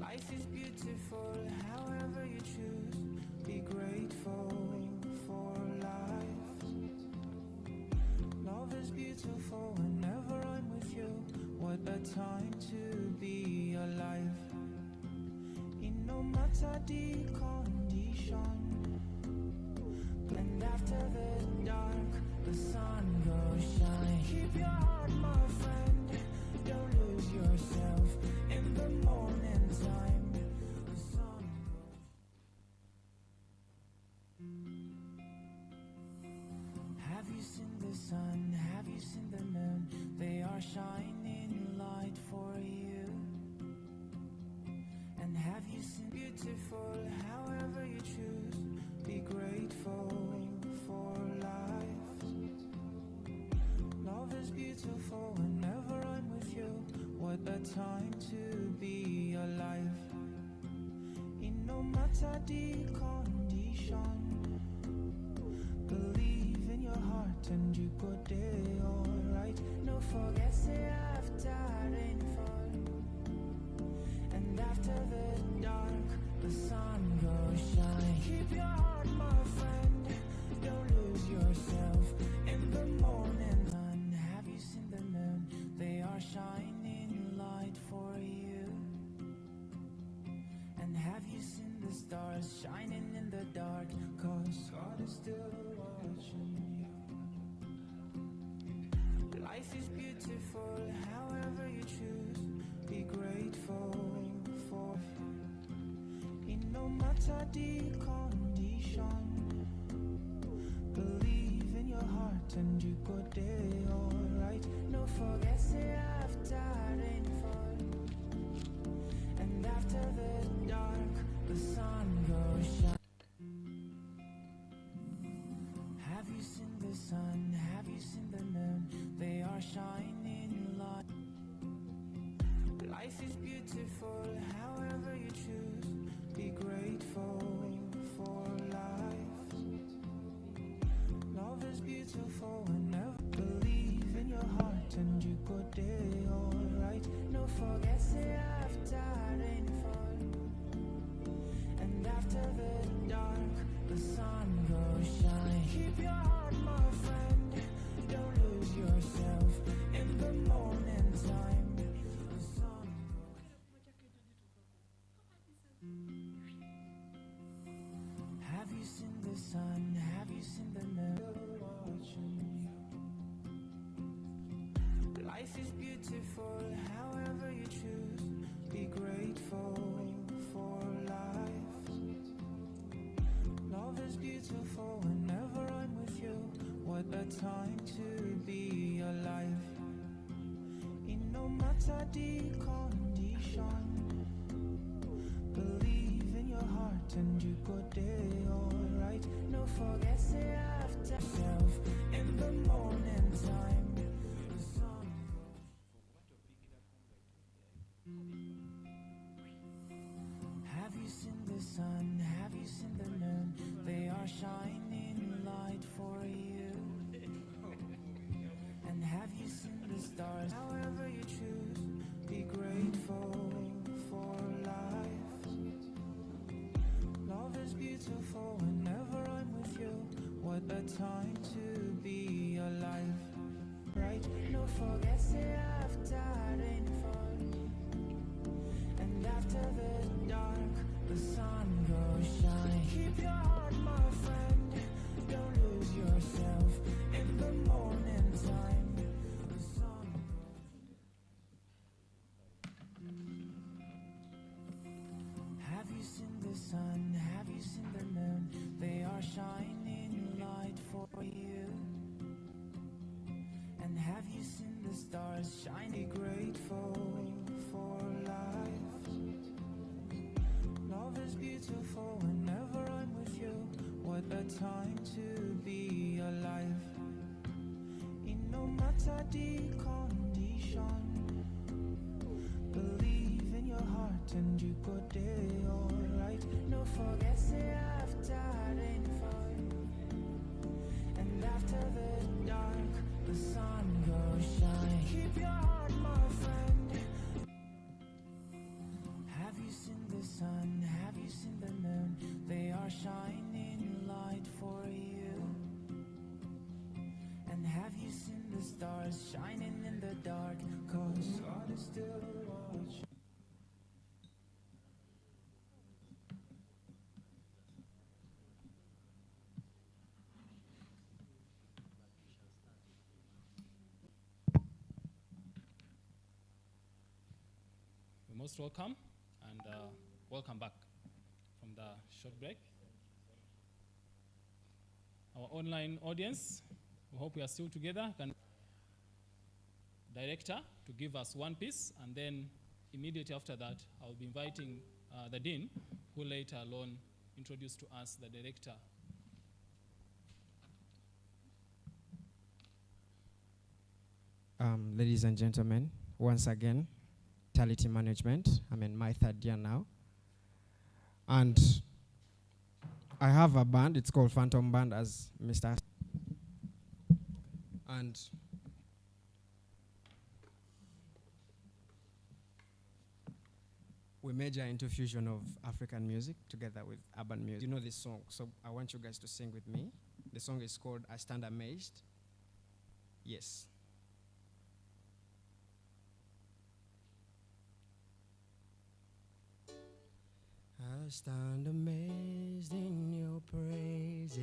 Life is beautiful, however you choose. Be grateful for life. Love is beautiful whenever I'm with you. What a time to be alive. In no matter the condition, and after the dark the sun goes shine. Keep your heart, my friend. Don't lose yourself in the morning time. The sun goes. Have you seen the sun? Have you seen the moon? They are shining light for you. And have you seen beautiful, however you choose? Be grateful for life. Love is beautiful whenever I'm with you. What a time to be alive. In no matter the condition, believe in your heart and you go there alright. No forget say after rainfall, and after the dark the sun goes shine. Keep your heart, my friend. Don't lose yourself in the morning sun. Have you seen the moon? They are shining light for you. And have you seen the stars shining in the dark? 'Cause God is still watching you. Life is beautiful, however you choose. Be grateful for. In no matter the condition, believe in your heart and you go there alright. No forget say after rainfall, and after the dark the sun goes shine. Have you seen the sun? Have you seen the moon? They are shining light. Life is beautiful, however you choose. Be grateful for life. Love is beautiful whenever. Believe in your heart and you go there alright. No forget say after rainfall, and after the dark the sun goes shine. Keep your heart, my friend. Don't lose yourself in the morning time. The sun. Have you seen the sun? Have you seen the moon? Watching you. Life is beautiful, however you choose. Be grateful. grateful for life. Love is beautiful whenever I'm with you. What a time to be alive. In no matter the condition, believe in your heart and you go there alright. No forget say after yourself in the morning time. The sun have you seen the sun? Have you seen the moon? They are shining light for you. And have you seen the stars? However you choose, be grateful for life. Love is beautiful whenever I'm with you. What a time to be alive. Right? No forget say after rainfall, and after the dark, the sun goes shine. Keep your heart, my friend. Don't lose yourself in the morning time. The sun have you seen the sun? Have you seen the moon? They are shining light for you. And have you seen the stars shining? Grateful for life. Love is beautiful whenever I'm with you. What a time to be alive. In no matter the condition, believe in your heart and you go there alright. No forget say after rainfall, and after the dark, the sun goes shine. Keep your heart, my friend. Have you seen the sun? Have you seen the moon? They are shining light for you. And have you seen the stars shining in the dark? 'Cause God is still watching. You're most welcome, and welcome back from the short break. Our online audience, we hope we are still together. Director to give us one piece, and then immediately after that, I'll be inviting the Dean, who later alone introduced to us the director. Ladies and gentlemen, once again, mortality management. I'm in my third year now. And I have a band, it's called Phantom Band, as Mr. And we major into fusion of African music together with urban music. You know this song, so I want you guys to sing with me. The song is called I Stand Amazed. Yes. I stand amazed in your praises.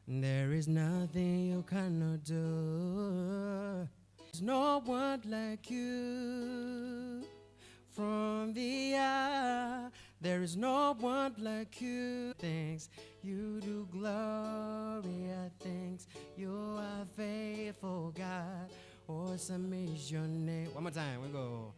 There is nothing you cannot do. There's no one like you. From the earth, there is no one like you. Things you do, glorious things. You are faithful, God. Awesome is your name. One more time, we go.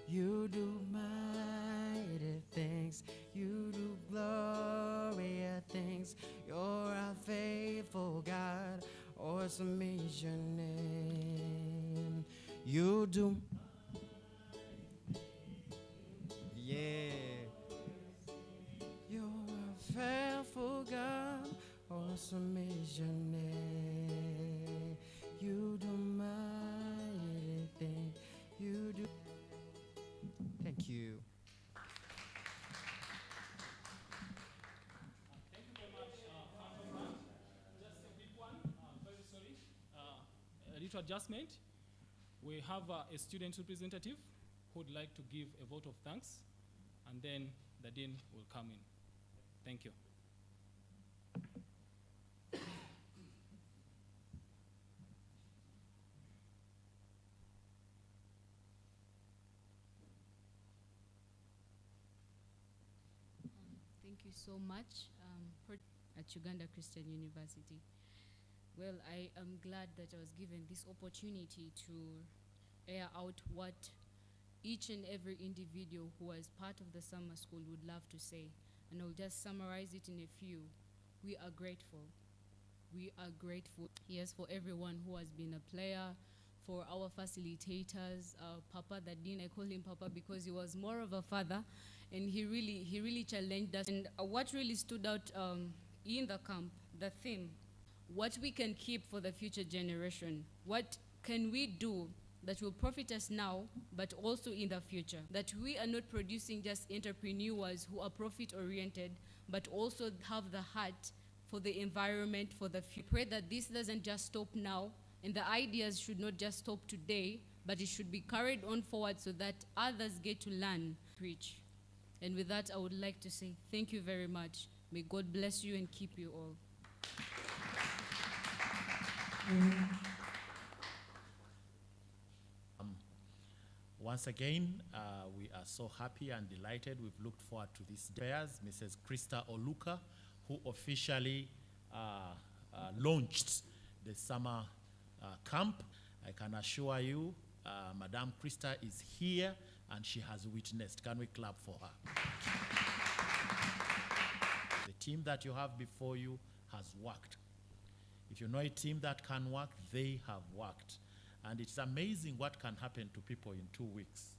You do mighty things. You do glorious things. You're a faithful God. Awesome is your name. You do. Yeah. You're a faithful God. Awesome is your name. You do mighty things. You do. Thank you. Thank you very much, Phantom Band. Just a quick one, very sorry. A little adjustment. We have a student representative who would like to give a vote of thanks, and then the dean will come in. Thank you. you so much at Uganda Christian University. Well, I am glad that I was given this opportunity to air out what each and every individual who was part of the summer school would love to say. And I'll just summarize it in a few. We are grateful. We are grateful, yes, for everyone who has been a player, for our facilitators, Papa, that Dean, I call him Papa because he was more of a father, and he really challenged us. And what really stood out in the camp, the theme, what we can keep for the future generation, what can we do that will profit us now, but also in the future, that we are not producing just entrepreneurs who are profit-oriented, but also have the heart for the environment, for the future. Pray that this doesn't just stop now, and the ideas should not just stop today, but it should be carried on forward so that others get to learn, preach. And with that, I would like to say thank you very much. May God bless you and keep you all. Once again, we are so happy and delighted. We've looked forward to this prayers. Mrs. Krista Oluka, who officially launched the summer camp. I can assure you, Madame Krista is here and she has witnessed. Can we clap for her? The team that you have before you has worked. If you know a team that can work, they have worked. And it's amazing what can happen to people in 2 weeks.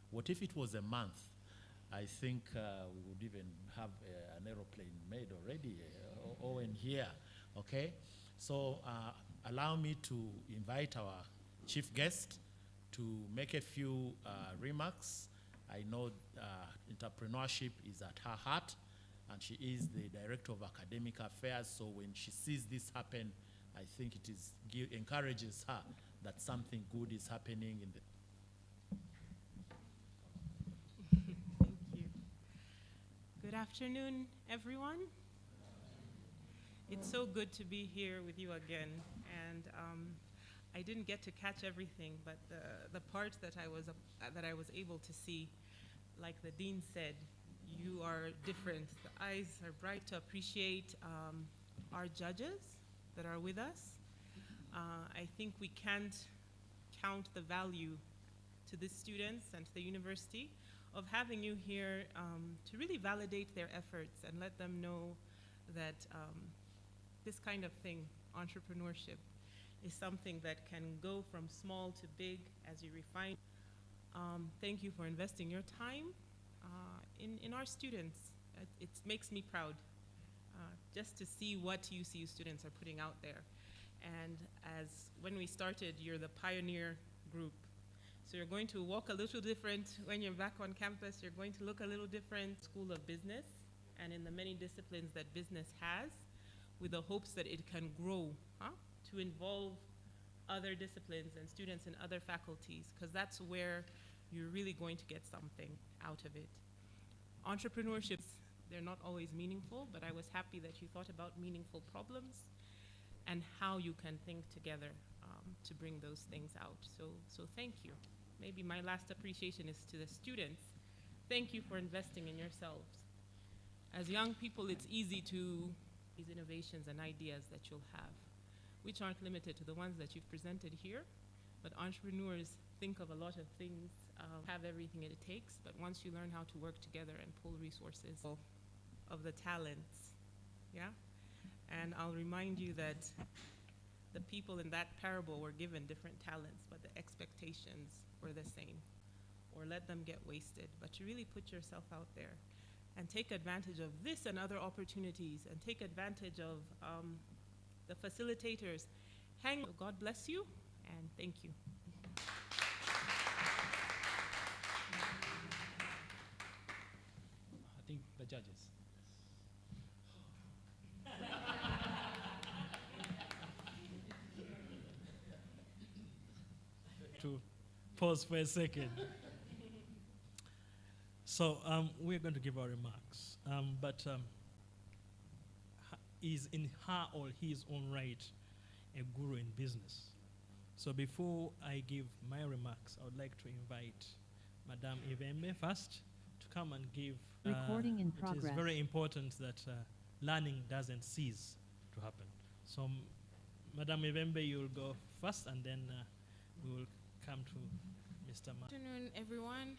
What if it was a month? I think we would even have an aeroplane made already, Owen here, okay? So allow me to invite our chief guest to make a few remarks. I know entrepreneurship is at her heart, and she is the Director of Academic Affairs, so when she sees this happen, I think it encourages her that something good is happening in the... Thank you. Good afternoon, everyone. It's so good to be here with you again, and I didn't get to catch everything, but the part that I was able to see, like the dean said, you are different. The eyes are bright to appreciate our judges that are with us. I think we can't count the value to the students and to the university of having you here to really validate their efforts and let them know that this kind of thing, entrepreneurship, is something that can go from small to big as you refine. Thank you for investing your time in our students. It makes me proud just to see what UCU students are putting out there. And as when we started, you're the pioneer group. So you're going to walk a little different when you're back on campus. You're going to look a little different. School of Business and in the many disciplines that business has, with the hopes that it can grow to involve other disciplines and students in other faculties, because that's where you're really going to get something out of it. Entrepreneurships, they're not always meaningful, but I was happy that you thought about meaningful problems and how you can think together to bring those things out. So thank you. Maybe my last appreciation is to the students. Thank you for investing in yourselves. As young people, it's easy to these innovations and ideas that you'll have, which aren't limited to the ones that you've presented here, but entrepreneurs think of a lot of things, have everything it takes, but once you learn how to work together and pull resources of the talents, yeah? And I'll remind you that the people in that parable were given different talents, but the expectations were the same. Or let them get wasted, but to really put yourself out there and take advantage of this and other opportunities and take advantage of the facilitators. God bless you, and thank you. I think the judges. To pause for a second. So we're going to give our remarks, but is in her or his own right a guru in business. So before I give my remarks, I would like to invite Madame Ivembe first to come and give. Recording in It is progress. very important that learning doesn't cease to happen. So, Madam Ibembe, you'll go first, and then we will come to Mr. Ma. Good afternoon, everyone.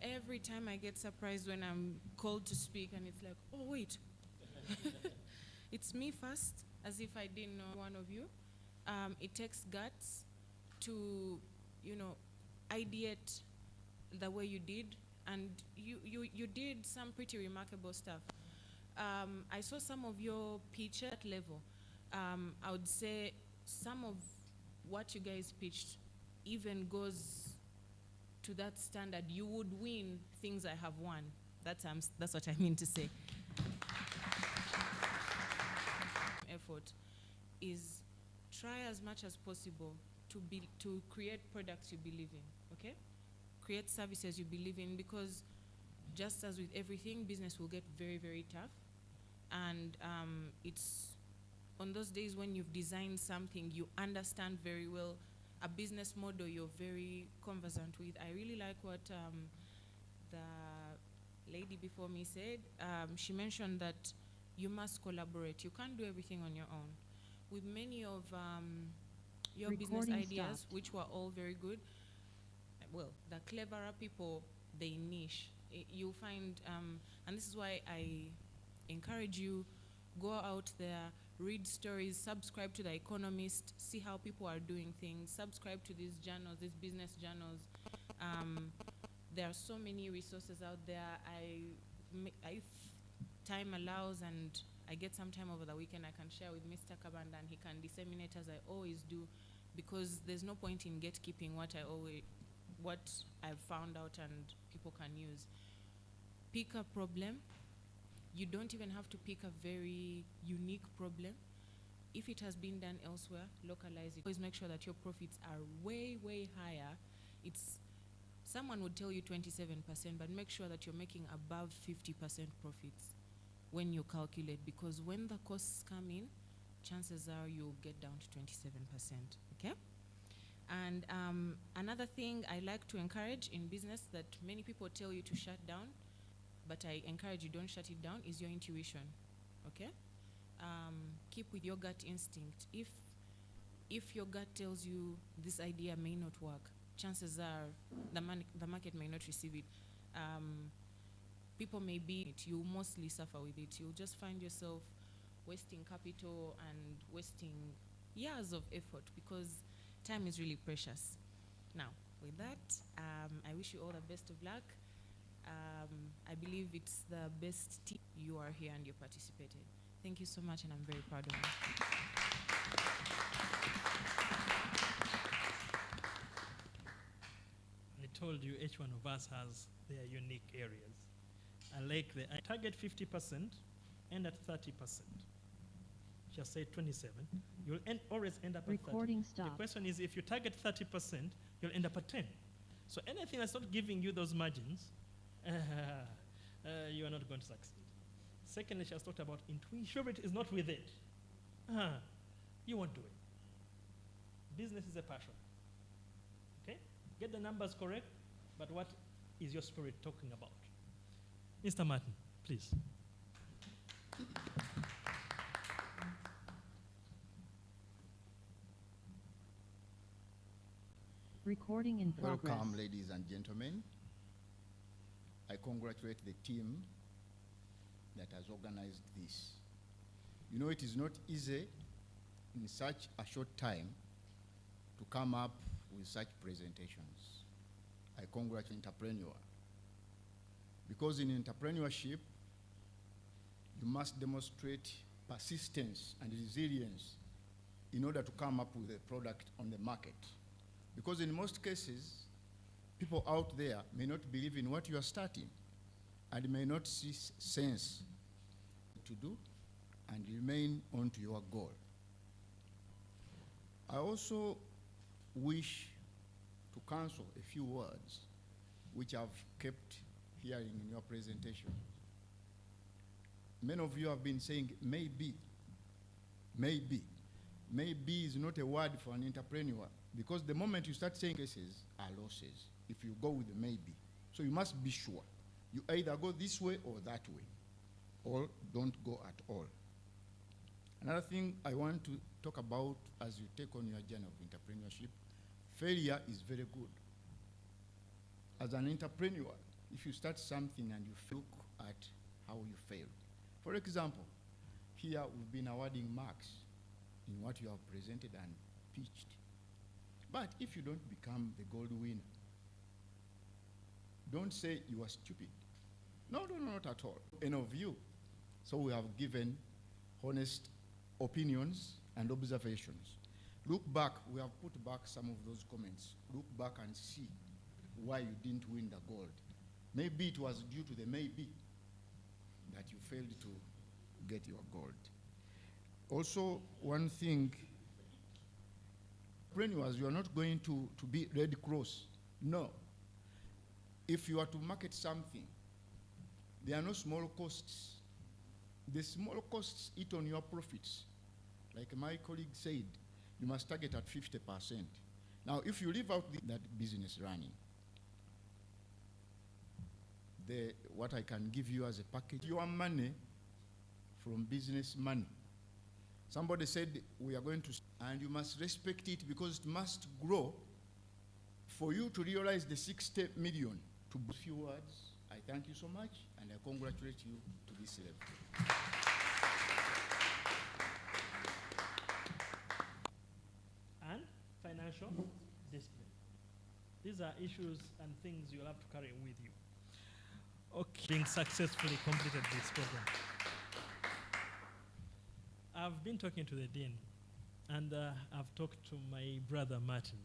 Every time I get surprised when I'm called to speak, and it's like, oh, wait. It's me first, as if I didn't know one of you. It takes guts to, ideate the way you did, and you did some pretty remarkable stuff. I saw some of your pitch at level. I would say some of what you guys pitched even goes to that standard. You would win things I have won. That's what I mean to say. Effort is try as much as possible to create products you believe in, okay? Create services you believe in, because just as with everything, business will get very, very tough. And it's on those days when you've designed something you understand very well, a business model you're very conversant with. I really like what the lady before me said. She mentioned that you must collaborate. You can't do everything on your own. With many of your business Recording ideas, stopped. which were all very good, well, the cleverer people, they niche. You'll find, and this is why I encourage you, go out there, read stories, subscribe to The Economist, see how people are doing things, subscribe to these journals, these business journals. There are so many resources out there. If time allows and I get some time over the weekend, I can share with Mr. Kabanda and he can disseminate as I always do, because there's no point in gatekeeping what I've found out and people can use. Pick a problem. You don't even have to pick a very unique problem. If it has been done elsewhere, localize it. Always make sure that your profits are way, way higher. Someone would tell you 27%, but make sure that you're making above 50% profits when you calculate, because when the costs come in, chances are you'll get down to 27%, okay? And another thing I like to encourage in business that many people tell you to shut down, but I encourage you don't shut it down, is your intuition, okay? Keep with your gut instinct. If your gut tells you this idea may not work, chances are the market may not receive it. People may be it, you'll mostly suffer with it. You'll just find yourself wasting capital and wasting years of effort, because time is really precious. Now, with that, I wish you all the best of luck. I believe it's the best team. You are here and you participated. Thank you so much, and I'm very proud of you. I told you each one of us has their unique areas. I like I target 50% and at 30%. Just say 27. You'll always end up at 30. Recording stopped. The question is, if you target 30%, you'll end up at 10. So anything that's not giving you those margins, you are not going to succeed. Secondly, she has talked about intuition. If it is not with it, you won't do it. Business is a passion. Okay? Get the numbers correct, but what is your spirit talking about? Mr. Martin, please. Recording in progress. Welcome, ladies and gentlemen. I congratulate the team that has organized this. You know, it is not easy in such a short time to come up with such presentations. I congratulate entrepreneur. Because in entrepreneurship, you must demonstrate persistence and resilience in order to come up with a product on the market. Because in most cases, people out there may not believe in what you are starting and may not see sense to do and remain on to your goal. I also wish to cancel a few words which I've kept hearing in your presentation. Many of you have been saying maybe. Maybe. Maybe is not a word for an entrepreneur, because the moment you start saying cases are losses if you go with the maybe. So you must be sure. You either go this way or that way, or don't go at all. Another thing I want to talk about as you take on your journey of entrepreneurship, failure is very good. As an entrepreneur, if you start something and you look at how you failed. For example, here we've been awarding marks in what you have presented and pitched. But if you don't become the gold winner, don't say you are stupid. No, not at all. End of view. So we have given honest opinions and observations. Look back, we have put back some of those comments. Look back and see why you didn't win the gold. Maybe it was due to the maybe that you failed to get your gold. Also, one thing, entrepreneurs, you are not going to be Red Cross. No. If you are to market something, there are no small costs. The small costs eat on your profits. Like my colleague said, you must target at 50%. Now, if you leave out that business running, what I can give you as a package, your money from business money. Somebody said we are going to, and you must respect it because it must grow. For you to realize the 60 million, to a few words, I thank you so much and I congratulate you to this level. And financial discipline. These are issues and things you'll have to carry with you. Okay, being successfully completed this program. I've been talking to the dean, and I've talked to my brother Martin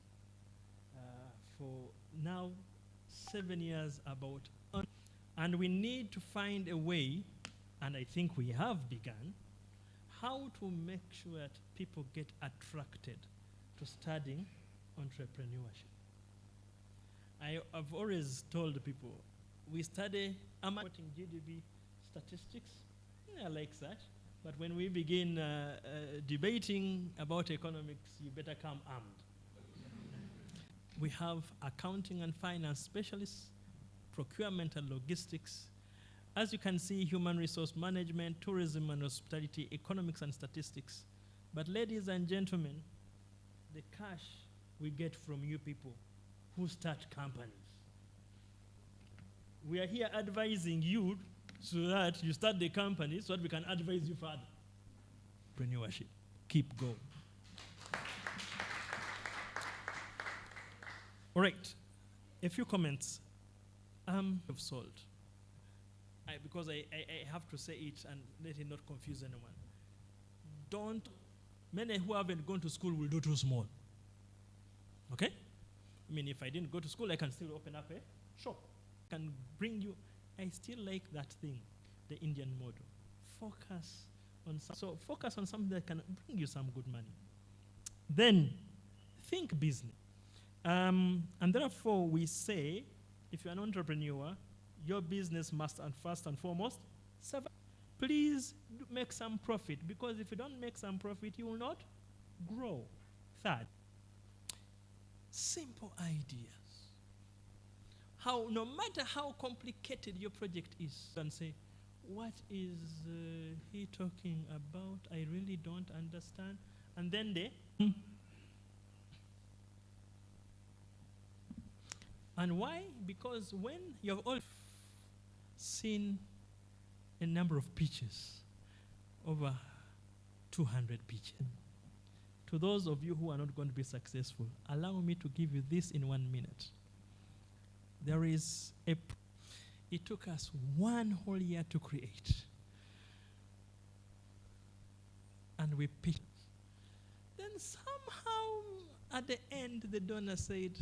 for now 7 years about, and we need to find a way, and I think we have begun, how to make sure that people get attracted to studying entrepreneurship. I've always told people, we study reporting GDP statistics, I like that, but when we begin debating about economics, you better come armed. We have accounting and finance specialists, procurement and logistics. As you can see, human resource management, tourism and hospitality, economics and statistics. But ladies and gentlemen, the cash we get from you people who start companies. We are here advising you so that you start the company so that we can advise you further. Entrepreneurship. Keep going. All right. A few comments. Of salt. Because I have to say it and let it not confuse anyone. Many who haven't gone to school will do too small. Okay? I mean, if I didn't go to school, I can still open up a shop. Can bring you, I still like that thing, the Indian model. Focus on something that can bring you some good money. Then, think business. And therefore, we say, if you're an entrepreneur, your business must, and first and foremost, survive. Please make some profit, because if you don't make some profit, you will not grow. Third, simple ideas. No matter how complicated your project is, and say, what is he talking about? I really don't understand. And then and why? Because when you've all seen a number of pitches, over 200 pitches. To those of you who are not going to be successful, allow me to give you this in 1 minute. There is it took us 1 whole year to create. And we pitched. Then somehow at the end, the donor said,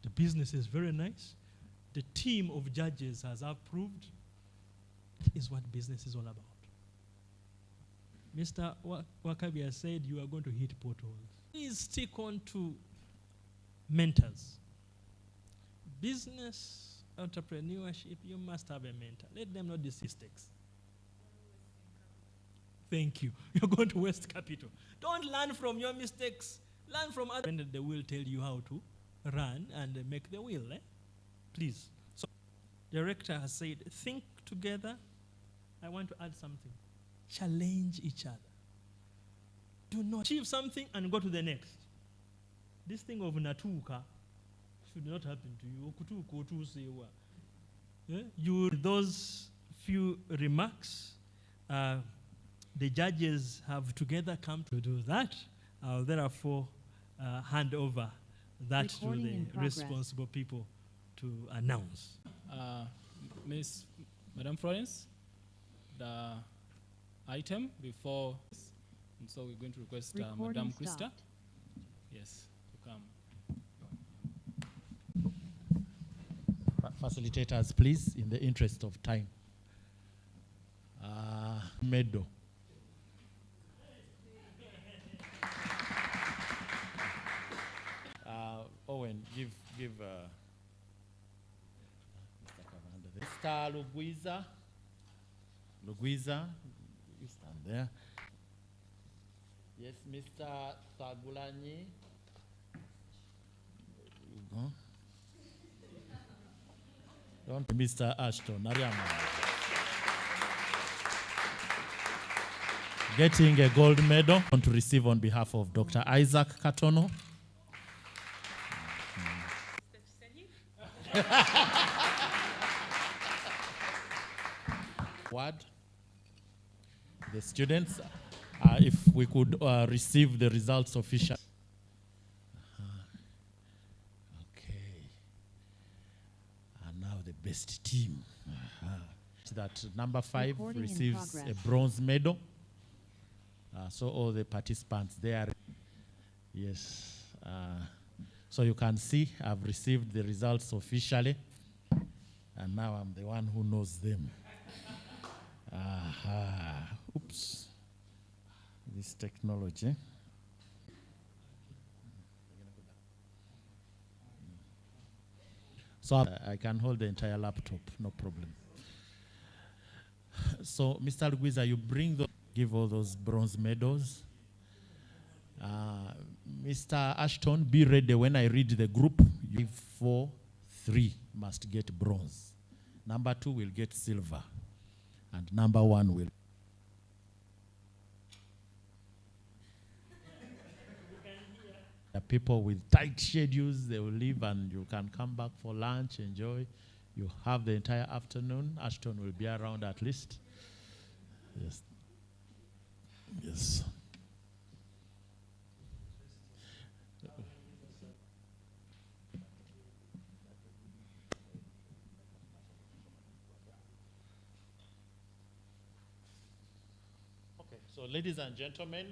the business is very nice. The team of judges has approved. That is what business is all about. Mr. Wakabi has said you are going to hit potholes. Please stick on to mentors. Business, entrepreneurship, you must have a mentor. Let them know these mistakes. Thank you. You're going to waste capital. Don't learn from your mistakes. Learn from others. And they will tell you how to run and make the wheel. please. So, director has said, think together. I want to add something. Challenge each other. Do not achieve something and go to the next. This thing of natuka should not happen to you. Okutuka otusewa. You, those few remarks, the judges have together come to do that. I'll therefore hand over that Recording to in the progress. responsible people to announce. Madam Florence, the item before, and so we're going to request Recording Madam Krista, stopped. yes, to come. Facilitators, please, in the interest of time. Medo. Owen, give Mr. Lugwiza. Lugwiza, you stand there. Yes, Mr. Tagulanyi. You go. Don't Mr. Ashton, Ariama. Getting a gold medal to receive on behalf of Dr. Isaac Katono. Word. The students, if we could receive the results officially. Okay. And now the best team. That number 5 Recording in receives a progress. bronze medal. So all the participants there. Yes. So you can see I've received the results officially. And now I'm the one who knows them. Oops. This technology. So I can hold the entire laptop, no problem. So, Mr. Lugwiza, you bring those, give all those bronze medals. Mr. Ashton, be ready when I read the group. 4, 3 must get bronze. Number 2 will get silver. And number 1 will. The people with tight schedules, they will leave and you can come back for lunch, enjoy. You have the entire afternoon. Ashton will be around at least. Yes. Yes. Okay, so ladies and gentlemen,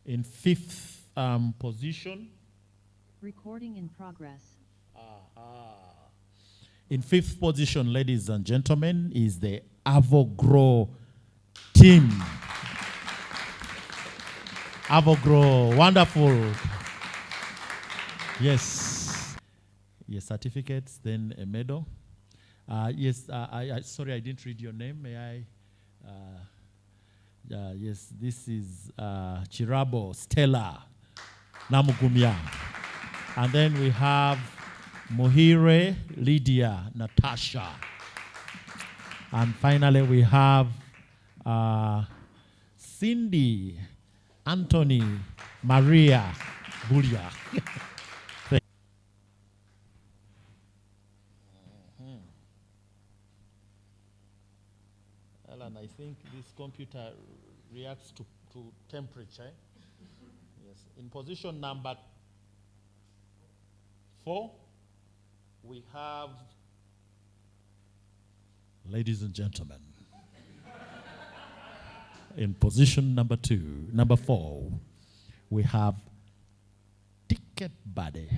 in 5th position. Recording in progress. In 5th position, ladies and gentlemen, is the Avogro team. Avogro, wonderful. Yes. Yes, certificates, then a medal. Yes, sorry, I didn't read your name. May I? Yes, this is Chirabo Stella Namugumya. And then we have Mohire Lydia Natasha. And finally, we have Cindy Anthony Maria Bulia. Alan, I think this computer reacts to temperature. Yes. In position number 4, we have, ladies and gentlemen, in position number 4, we have Ticket Buddy.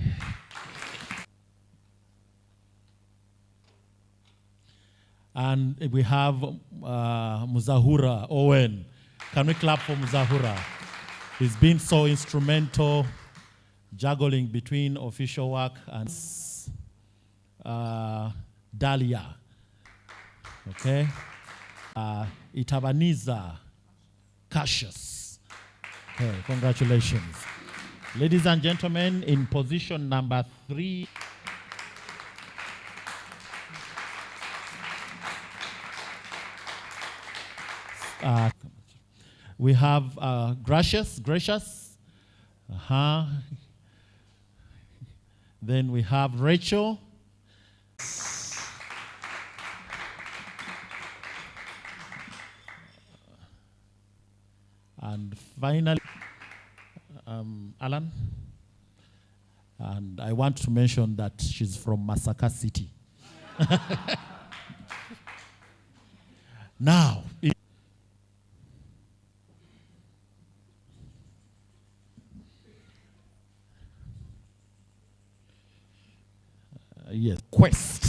And we have Muzahura Owen. Can we clap for Muzahura? He's been so instrumental, juggling between official work and Dahlia. Okay? Itabaniza Cassius. Okay, congratulations. Ladies and gentlemen, in position number 3, We have Gracious. Then we have Rachel. And finally, Alan. And I want to mention that she's from Masaka City. Now, yes, quest.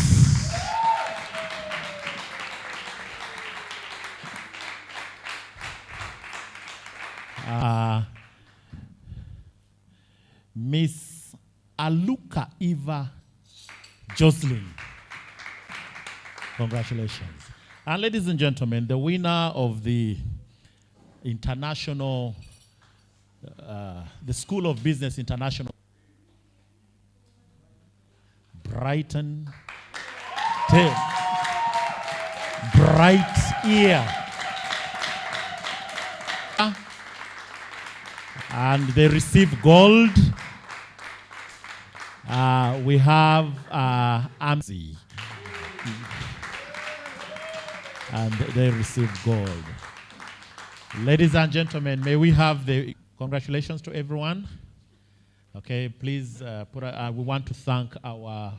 Miss Aluka Eva Jocelyn. Congratulations. And ladies and gentlemen, the winner of the international, the School of Business International, Brighton, Bright Ear. And they receive gold. We have Amzi. And they receive gold. Ladies and gentlemen, may we have the congratulations to everyone. Okay, please, we want to thank our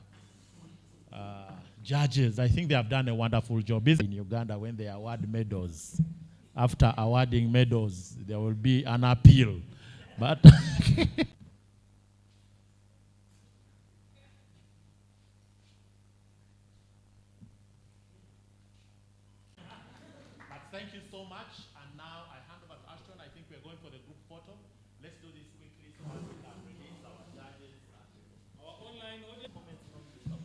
judges. I think they have done a wonderful job in Uganda when they award medals. After awarding medals, there will be an appeal. But thank you so much. And now I hand over to Ashton. I think we're going for the group photo. Let's do this quickly so that we can release our judges. Our online audience comments from the top.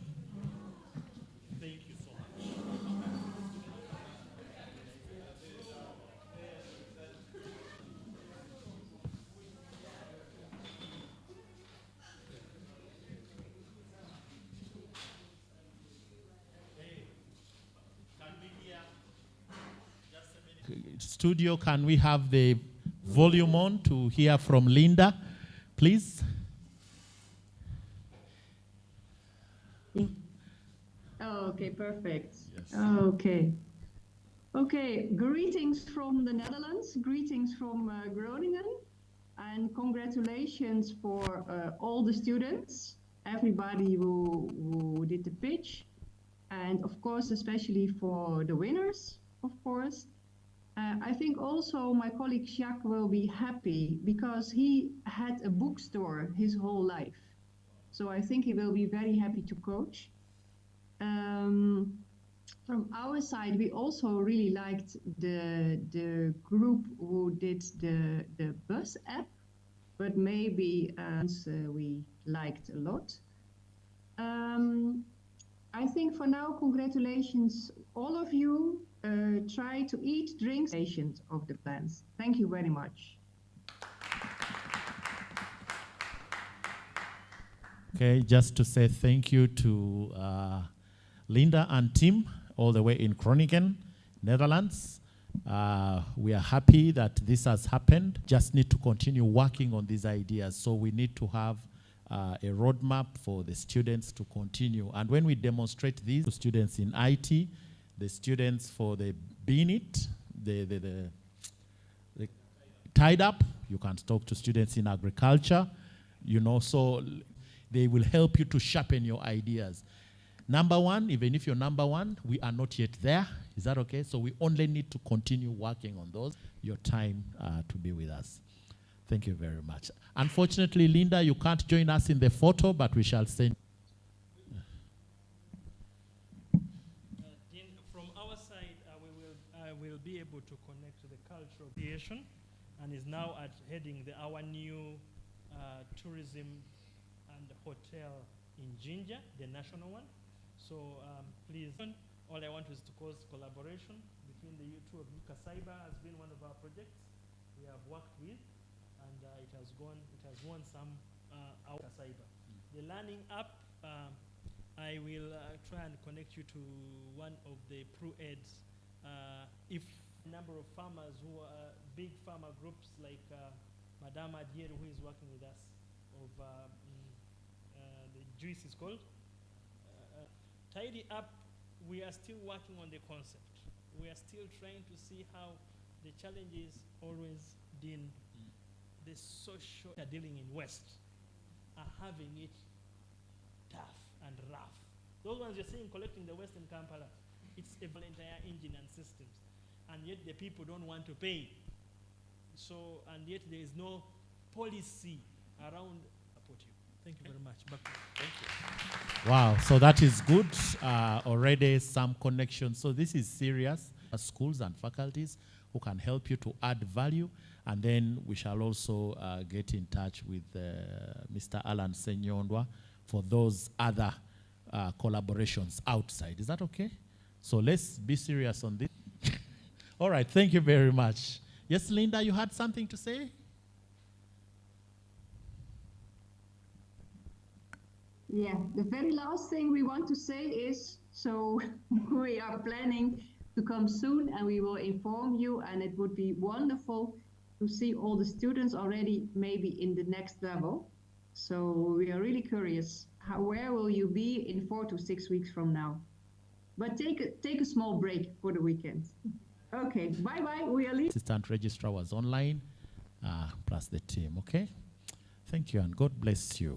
Thank you so much. Studio, can we have the volume on to hear from Linda, please? Okay, perfect. Yes. Okay, greetings from the Netherlands, greetings from Groningen, and congratulations for all the students, everybody who did the pitch, and of course, especially for the winners, of course. I think also my colleague Jacques will be happy because he had a bookstore his whole life. So I think he will be very happy to coach. From our side, we also really liked the group who did the bus app, but maybe we liked a lot. I think for now, congratulations all of you. Try to eat, drink, patients of the plants. Thank you very much. Okay, just to say thank you to Linda and Tim, all the way in Groningen, Netherlands. We are happy that this has happened. Just need to continue working on these ideas. So we need to have a roadmap for the students to continue. And when we demonstrate these to students in IT, the students for the BNIT, the tied up, you can talk to students in agriculture, you know, so they will help you to sharpen your ideas. Number one, even if you're number one, we are not yet there. Is that okay? So we only need to continue working on those. Your time to be with us. Thank you very much. Unfortunately, Linda, you can't join us in the photo, but we shall send. From our side, we will be able to connect to the cultural creation, and is now heading our new tourism and hotel in Jinja, the national one. So please, all I want is to cause collaboration between the two of you. Kasaiba has been one of our projects we have worked with, and it has won some our Kasaiba. The learning app, I will try and connect you to one of the pro-eds if A number of farmers who are big farmer groups like Madame Adier, who is working with us, of the juice is called. Tidy Up, we are still working on the concept. We are still trying to see how the challenges always been the social dealing in West are having it tough and rough. Those ones you're seeing collecting the Western Kampala, it's a entire engine and systems. And yet the people don't want to pay. So, and yet there is no policy around support you. Thank you very much. Thank you. Wow, so that is good. Already some connections. So this is serious. Schools and faculties who can help you to add value. And then we shall also get in touch with Mr. Alan Senyondwa for those other collaborations outside. Is that okay? So let's be serious on this. All right, thank you very much. Yes, Linda, you had something to say? Yeah, the very last thing we want to say is, so we are planning to come soon and we will inform you, and it would be wonderful to see all the students already maybe in the next level. So we are really curious, where will you be in 4 to 6 weeks from now? But take a small break for the weekend. Okay, bye-bye, we are leaving. Assistant Registrar was online, plus the team, okay? Thank you and God bless you.